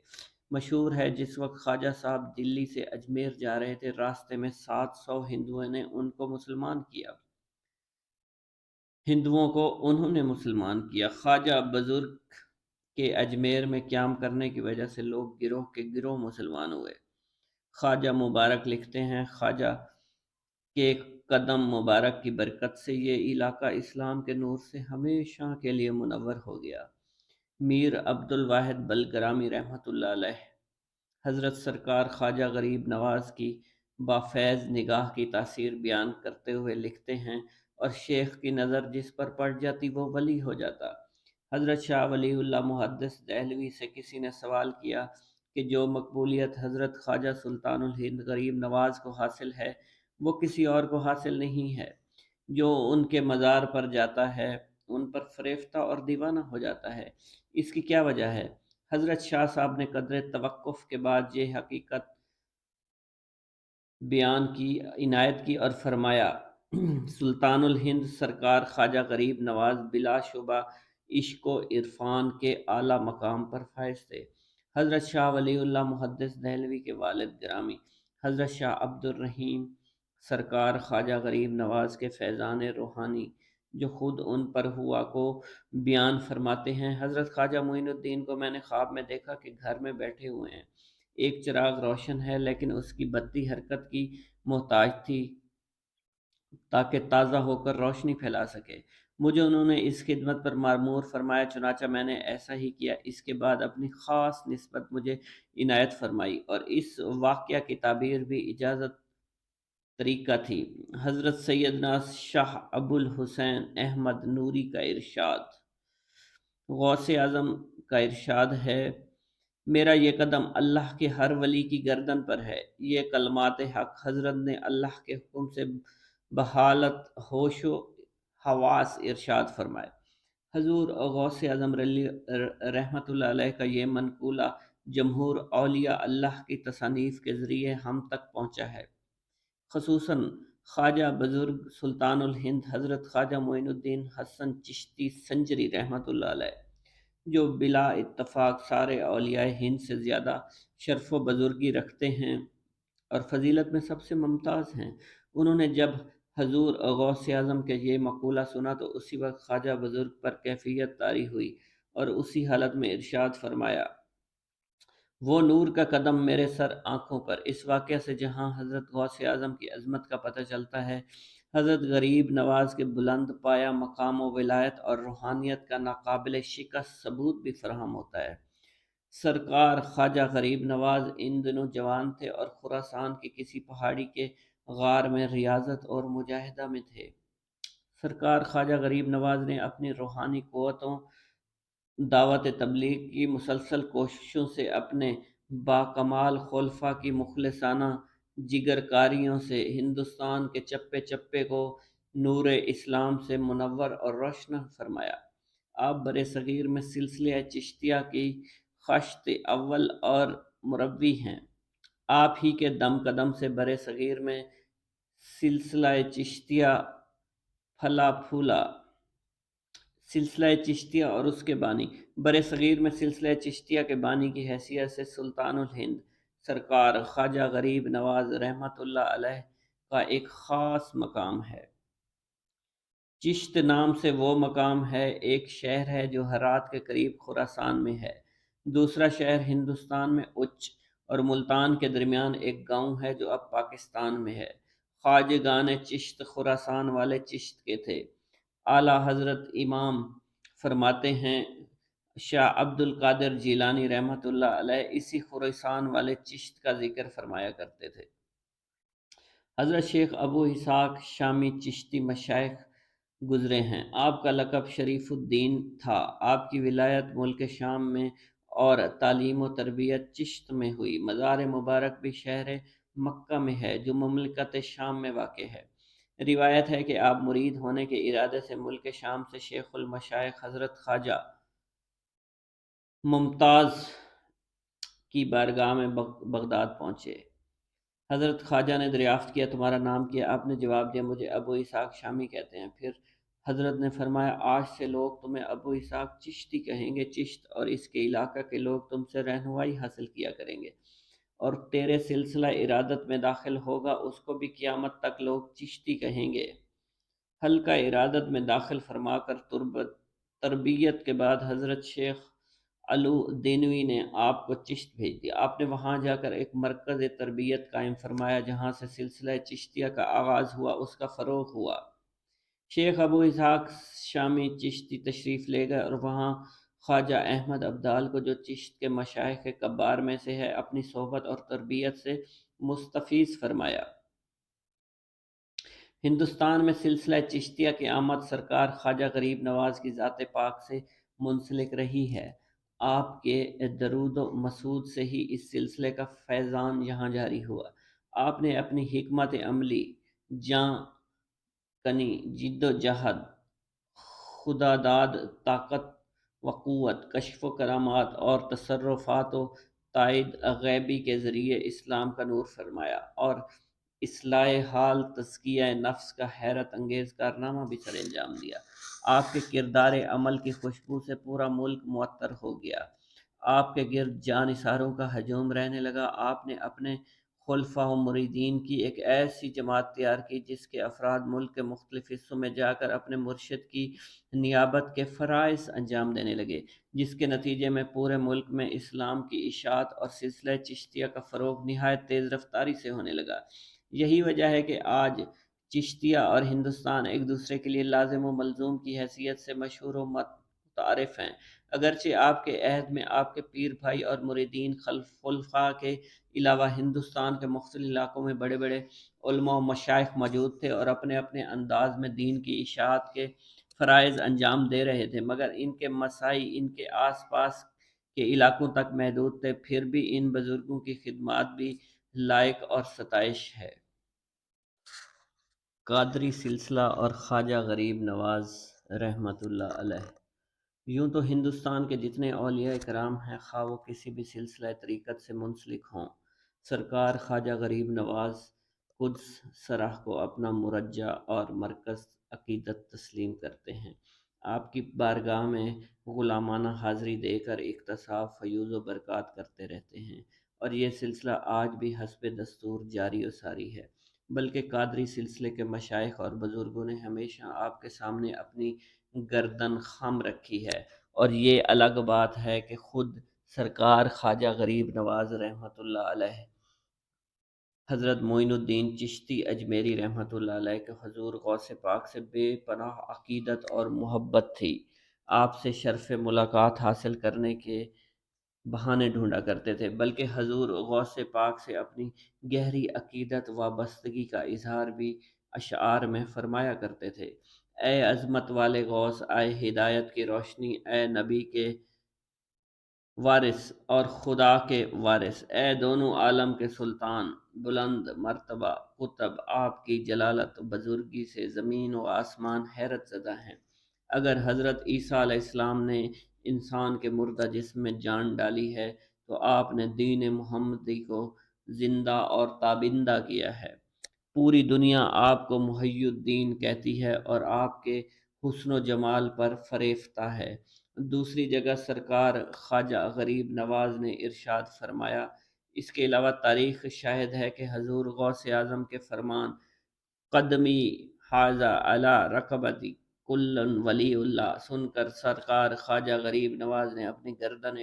مشہور ہے جس وقت خواجہ صاحب دلی سے اجمیر جا رہے تھے، راستے میں 700 ہندوؤں نے ان کو مسلمان کیا۔ مسلمان کیا۔ خواجہ بزرگ کے اجمیر میں قیام کرنے کی وجہ سے لوگ گروہ کے گروہ مسلمان ہوئے۔ خواجہ مبارک لکھتے ہیں، خواجہ کے قدم مبارک کی برکت سے یہ علاقہ اسلام کے نور سے ہمیشہ کے لیے منور ہو گیا۔ میر عبد الواحد بلگرامی رحمۃ اللہ علیہ حضرت سرکار خواجہ غریب نواز کی بافیض نگاہ کی تاثیر بیان کرتے ہوئے لکھتے ہیں، اور شیخ کی نظر جس پر پڑ جاتی وہ ولی ہو جاتا۔ حضرت شاہ ولی اللہ محدث دہلوی سے کسی نے سوال کیا کہ جو مقبولیت حضرت خواجہ سلطان الہند غریب نواز کو حاصل ہے وہ کسی اور کو حاصل نہیں ہے، جو ان کے مزار پر جاتا ہے ان پر فریفتہ اور دیوانہ ہو جاتا ہے، اس کی کیا وجہ ہے؟ حضرت شاہ صاحب نے قدر توقف کے بعد یہ حقیقت بیان کی، عنایت کی اور فرمایا، سلطان الہند سرکار خواجہ غریب نواز بلا شبہ عشق و عرفان کے اعلیٰ مقام پر فائز تھے۔ حضرت شاہ ولی اللہ محدث دہلوی کے والد گرامی حضرت شاہ عبد الرحیم سرکار خواجہ غریب نواز کے فیضان روحانی جو خود ان پر ہوا کو بیان فرماتے ہیں، حضرت خواجہ معین الدین کو میں نے خواب میں دیکھا کہ گھر میں بیٹھے ہوئے ہیں، ایک چراغ روشن ہے لیکن اس کی بتی حرکت کی محتاج تھی تاکہ تازہ ہو کر روشنی پھیلا سکے۔ مجھے انہوں نے اس خدمت پر معمور فرمایا، چنانچہ میں نے ایسا ہی کیا۔ اس کے بعد اپنی خاص نسبت مجھے عنایت فرمائی اور اس واقعہ کی تعبیر بھی اجازت طریقہ تھی۔ حضرت سیدنا شاہ ابو الحسین احمد نوری کا ارشاد، غوث اعظم کا ارشاد ہے، میرا یہ قدم اللہ کے ہر ولی کی گردن پر ہے۔ یہ کلمات حق حضرت نے اللہ کے حکم سے بحالت ہوش و حواس ارشاد فرمائے۔ حضور غوث اعظم رحمۃ اللہ علیہ کا یہ منقولہ جمہور اولیاء اللہ کی تصانیف کے ذریعے ہم تک پہنچا ہے، خصوصاً خواجہ بزرگ سلطان الہند حضرت خواجہ معین الدین حسن چشتی سنجری رحمۃ اللہ علیہ، جو بلا اتفاق سارے اولیاء ہند سے زیادہ شرف و بزرگی رکھتے ہیں اور فضیلت میں سب سے ممتاز ہیں۔ انہوں نے جب حضور غوث اعظم کے یہ مقولہ سنا تو اسی وقت خواجہ بزرگ پر کیفیت طاری ہوئی اور اسی حالت میں ارشاد فرمایا، وہ نور کا قدم میرے سر آنکھوں پر، اس واقعہ سے جہاں حضرت غوث اعظم کی عظمت کا پتہ چلتا ہے، حضرت غریب نواز کے بلند پایہ مقام و ولایت اور روحانیت کا ناقابل شکست ثبوت بھی فراہم ہوتا ہے۔ سرکار خواجہ غریب نواز ان دنوں جوان تھے اور خراسان کی کسی پہاڑی کے غار میں ریاضت اور مجاہدہ میں تھے۔ سرکار خواجہ غریب نواز نے اپنی روحانی قوتوں، دعوت تبلیغ کی مسلسل کوششوں سے، اپنے باکمال خلفاء کی مخلصانہ جگر کاریوں سے ہندوستان کے چپے چپے کو نور اسلام سے منور اور روشن فرمایا۔ آپ بر صغیر میں سلسلہ چشتیہ کی خشت اول اور مربی ہیں۔ آپ ہی کے دم قدم سے بر صغیر میں سلسلہ چشتیہ پھلا پھولا۔ سلسلہ چشتیہ اور اس کے بانی، بر صغیر میں سلسلہ چشتیہ کے بانی کی حیثیت سے سلطان الہند سرکار خواجہ غریب نواز رحمۃ اللہ علیہ کا ایک خاص مقام ہے۔ چشت نام سے وہ مقام ہے، ایک شہر ہے جو ہرات کے قریب خراسان میں ہے، دوسرا شہر ہندوستان میں اچ اور ملتان کے درمیان ایک گاؤں ہے جو اب پاکستان میں ہے۔ خواجگان چشت خراسان والے چشت کے تھے۔ اعلیٰ حضرت امام فرماتے ہیں، شاہ عبد القادر جیلانی رحمۃ اللہ علیہ اسی خراسان والے چشت کا ذکر فرمایا کرتے تھے۔ حضرت شیخ ابو اسحاق شامی چشتی مشائخ گزرے ہیں۔ آپ کا لقب شریف الدین تھا۔ آپ کی ولایت ملک شام میں اور تعلیم و تربیت چشت میں ہوئی۔ مزار مبارک بھی شہر مکہ میں ہے جو مملکت شام میں واقع ہے۔ روایت ہے کہ آپ مرید ہونے کے ارادے سے ملک شام سے شیخ المشائخ حضرت خواجہ ممتاز کی بارگاہ میں بغداد پہنچے۔ حضرت خواجہ نے دریافت کیا، تمہارا نام کیا؟ آپ نے جواب دیا، مجھے ابو اسحاق شامی کہتے ہیں۔ پھر حضرت نے فرمایا، آج سے لوگ تمہیں ابو اسحاق چشتی کہیں گے۔ چشت اور اس کے علاقہ کے لوگ تم سے رہنمائی حاصل کیا کریں گے، اور تیرے سلسلہ ارادت میں داخل ہوگا اس کو بھی قیامت تک لوگ چشتی کہیں گے۔ حلقہ ارادت میں داخل فرما کر تربیت کے بعد حضرت شیخ علو دینوی نے آپ کو چشت بھیج دیا۔ آپ نے وہاں جا کر ایک مرکز تربیت قائم فرمایا جہاں سے سلسلہ چشتیہ کا آغاز ہوا، اس کا فروغ ہوا۔ شیخ ابو اسحاق شامی چشتی تشریف لے گئے اور وہاں خواجہ احمد ابدال کو، جو چشت کے مشائخ کبار میں سے ہے، اپنی صحبت اور تربیت سے مستفیض فرمایا۔ ہندوستان میں سلسلہ چشتیہ کی آمد سرکار خواجہ غریب نواز کی ذات پاک سے منسلک رہی ہے۔ آپ کے درود و مسعود سے ہی اس سلسلے کا فیضان یہاں جاری ہوا۔ آپ نے اپنی حکمت عملی، جاں کنی، جد و جہد، خداداد، طاقت و قوت، کشف و کرامات اور تصرفات و تائید غیبی کے ذریعے اسلام کا نور فرمایا اور اصلاح حال، تزکیہ نفس کا حیرت انگیز کارنامہ بھی سر انجام دیا۔ آپ کے کردار عمل کی خوشبو سے پورا ملک معطر ہو گیا۔ آپ کے گرد جانثاروں کا ہجوم رہنے لگا۔ آپ نے اپنے خلفاء و مریدین کی ایک ایسی جماعت تیار کی جس کے افراد ملک کے مختلف حصوں میں جا کر اپنے مرشد کی نیابت کے فرائض انجام دینے لگے، جس کے نتیجے میں پورے ملک میں اسلام کی اشاعت اور سلسلہ چشتیہ کا فروغ نہایت تیز رفتاری سے ہونے لگا۔ یہی وجہ ہے کہ آج چشتیہ اور ہندوستان ایک دوسرے کے لیے لازم و ملزوم کی حیثیت سے مشہور و متعارف ہیں۔ اگرچہ آپ کے عہد میں آپ کے پیر بھائی اور مریدین خلفاء کے علاوہ ہندوستان کے مختلف علاقوں میں بڑے بڑے علماء و مشائخ موجود تھے اور اپنے اپنے انداز میں دین کی اشاعت کے فرائض انجام دے رہے تھے، مگر ان کے مساعی ان کے آس پاس کے علاقوں تک محدود تھے۔ پھر بھی ان بزرگوں کی خدمات بھی لائق اور ستائش ہے۔ قادری سلسلہ اور خواجہ غریب نواز رحمۃ اللہ علیہ۔ یوں تو ہندوستان کے جتنے اولیاء کرام ہیں، خواہ وہ کسی بھی سلسلہ طریقت سے منسلک ہوں، سرکار خواجہ غریب نواز قدس سرح کو اپنا مرجع اور مرکز عقیدت تسلیم کرتے ہیں۔ آپ کی بارگاہ میں غلامانہ حاضری دے کر اکتساب فیوض و برکات کرتے رہتے ہیں، اور یہ سلسلہ آج بھی حسب دستور جاری و ساری ہے۔ بلکہ قادری سلسلے کے مشائخ اور بزرگوں نے ہمیشہ آپ کے سامنے اپنی گردن خم رکھی ہے، اور یہ الگ بات ہے کہ خود سرکار خواجہ غریب نواز رحمۃ اللہ علیہ، حضرت معین الدین چشتی اجمیری رحمۃ اللہ علیہ کے حضور غوث پاک سے بے پناہ عقیدت اور محبت تھی۔ آپ سے شرف ملاقات حاصل کرنے کے بہانے ڈھونڈا کرتے تھے، بلکہ حضور غوث پاک سے اپنی گہری عقیدت وابستگی کا اظہار بھی اشعار میں فرمایا کرتے تھے۔ اے عظمت والے غوث، اے ہدایت کی روشنی، اے نبی کے وارث اور خدا کے وارث، اے دونوں عالم کے سلطان، بلند مرتبہ قطب، آپ کی جلالت و بزرگی سے زمین و آسمان حیرت زدہ ہیں۔ اگر حضرت عیسیٰ علیہ السلام نے انسان کے مردہ جسم میں جان ڈالی ہے تو آپ نے دین محمدی کو زندہ اور تابندہ کیا ہے۔ پوری دنیا آپ کو محی الدین کہتی ہے اور آپ کے حسن و جمال پر فریفتہ ہے۔ دوسری جگہ سرکار خواجہ غریب نواز نے ارشاد فرمایا، اس کے علاوہ تاریخ شاہد ہے کہ حضور غوث اعظم کے فرمان قدمی حاضہ علی رقبتی کل ولی اللہ سن کر سرکار خواجہ غریب نواز نے اپنی گردن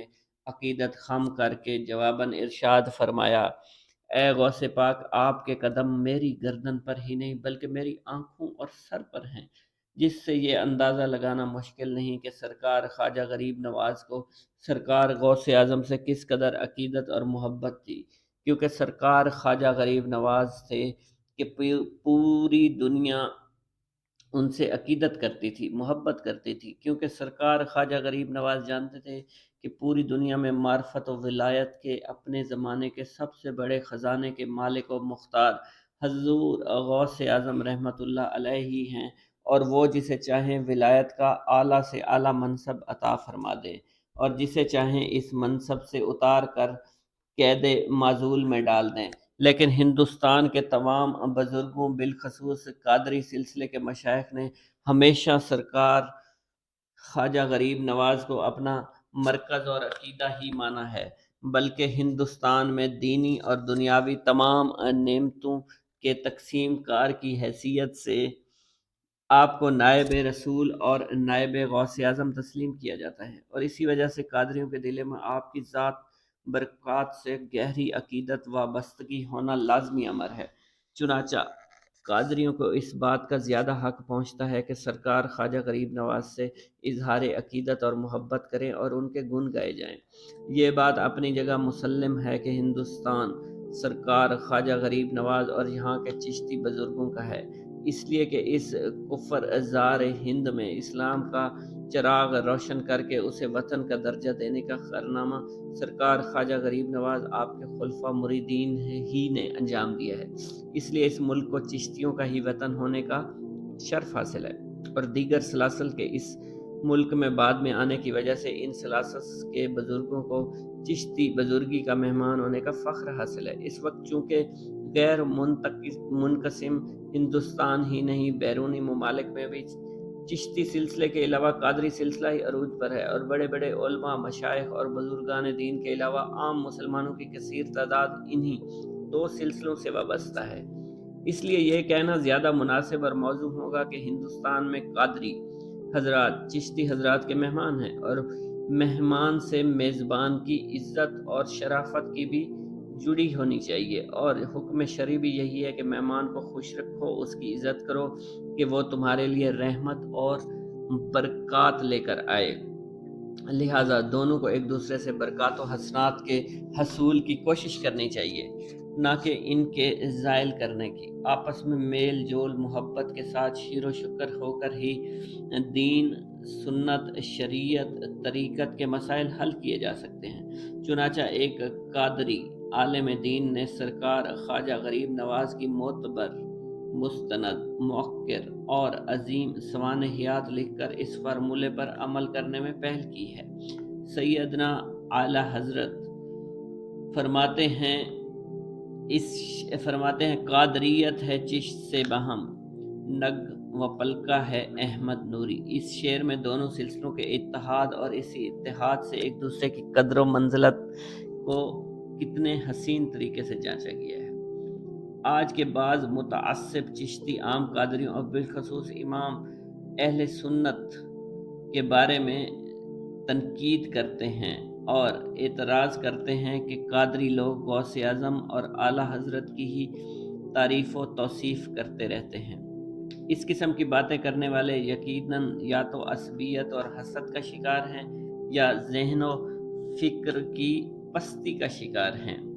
عقیدت خم کر کے جواباً ارشاد فرمایا، اے غوث پاک، آپ کے قدم میری گردن پر ہی نہیں بلکہ میری آنکھوں اور سر پر ہیں، جس سے یہ اندازہ لگانا مشکل نہیں کہ سرکار خواجہ غریب نواز کو سرکار غوث اعظم سے کس قدر عقیدت اور محبت تھی، کیونکہ سرکار خواجہ غریب نواز تھے کہ پوری دنیا ان سے عقیدت کرتی تھی، محبت کرتی تھی، کیونکہ سرکار خواجہ غریب نواز جانتے تھے کہ پوری دنیا میں معرفت و ولایت کے اپنے زمانے کے سب سے بڑے خزانے کے مالک و مختار حضور غوث اعظم رحمۃ اللہ علیہ ہی ہیں، اور وہ جسے چاہیں ولایت کا اعلیٰ سے اعلیٰ منصب عطا فرما دیں اور جسے چاہیں اس منصب سے اتار کر قید معزول میں ڈال دیں۔ لیکن ہندوستان کے تمام بزرگوں بالخصوص قادری سلسلے کے مشائخ نے ہمیشہ سرکار خواجہ غریب نواز کو اپنا مرکز اور عقیدہ ہی مانا ہے، بلکہ ہندوستان میں دینی اور دنیاوی تمام نعمتوں کے تقسیم کار کی حیثیت سے آپ کو نائب رسول اور نائب غوث اعظم تسلیم کیا جاتا ہے، اور اسی وجہ سے قادریوں کے دل میں آپ کی ذات برکات سے گہری عقیدت وابستگی ہونا لازمی امر ہے۔ چنانچہ قادریوں کو اس بات کا زیادہ حق پہنچتا ہے کہ سرکار خواجہ غریب نواز سے اظہار عقیدت اور محبت کریں اور ان کے گن گائے جائیں۔ یہ بات اپنی جگہ مسلم ہے کہ ہندوستان سرکار خواجہ غریب نواز اور یہاں کے چشتی بزرگوں کا ہے، اس لیے کہ اس کفر زار ہند میں اسلام کا چراغ روشن کر کے اسے وطن کا درجہ دینے کا کارنامہ سرکار خواجہ غریب نواز آپ کے خلفاء مریدین ہی نے انجام دیا ہے۔ اس لیے اس ملک کو چشتیوں کا ہی وطن ہونے کا شرف حاصل ہے، اور دیگر سلاسل کے اس ملک میں بعد میں آنے کی وجہ سے ان سلاسل کے بزرگوں کو چشتی بزرگی کا مہمان ہونے کا فخر حاصل ہے۔ اس وقت چونکہ غیر منقسم ہندوستان ہی نہیں بیرونی ممالک میں بھی چشتی سلسلے کے علاوہ قادری سلسلہ ہی عروج پر ہے، اور بڑے بڑے علماء، مشائخ اور بزرگان دین کے علاوہ عام مسلمانوں کی کثیر تعداد انہی دو سلسلوں سے وابستہ ہے۔ اس لیے یہ کہنا زیادہ مناسب اور موزوں ہوگا کہ ہندوستان میں قادری حضرات چشتی حضرات کے مہمان ہیں، اور مہمان سے میزبان کی عزت اور شرافت کی بھی جڑی ہونی چاہیے، اور حکم شرعی بھی یہی ہے کہ مہمان کو خوش رکھو، اس کی عزت کرو کہ وہ تمہارے لیے رحمت اور برکات لے کر آئے۔ لہٰذا دونوں کو ایک دوسرے سے برکات و حسنات کے حصول کی کوشش کرنی چاہیے، نہ کہ ان کے زائل کرنے کی۔ آپس میں میل جول محبت کے ساتھ شیر و شکر ہو کر ہی دین، سنت، شریعت، طریقت کے مسائل حل کیے جا سکتے ہیں۔ چنانچہ ایک قادری عالم دین نے سرکار خواجہ غریب نواز کی معتبر، مستند، مؤثر اور عظیم سوانحیات لکھ کر اس فارمولے پر عمل کرنے میں پہل کی ہے۔ سیدنا اعلی حضرت فرماتے ہیں قادریت ہے چشت سے بہم، نگ و پلکا ہے احمد نوری۔ اس شعر میں دونوں سلسلوں کے اتحاد اور اسی اتحاد سے ایک دوسرے کی قدر و منزلت کو کتنے حسین طریقے سے جانچا گیا ہے۔ آج کے بعض متعصب چشتی عام قادریوں اور بالخصوص امام اہل سنت کے بارے میں تنقید کرتے ہیں اور اعتراض کرتے ہیں کہ قادری لوگ غوث اعظم اور اعلیٰ حضرت کی ہی تعریف و توصیف کرتے رہتے ہیں۔ اس قسم کی باتیں کرنے والے یقیناً یا تو عصبیت اور حسد کا شکار ہیں یا ذہن و فکر کی پستی کا شکار ہیں۔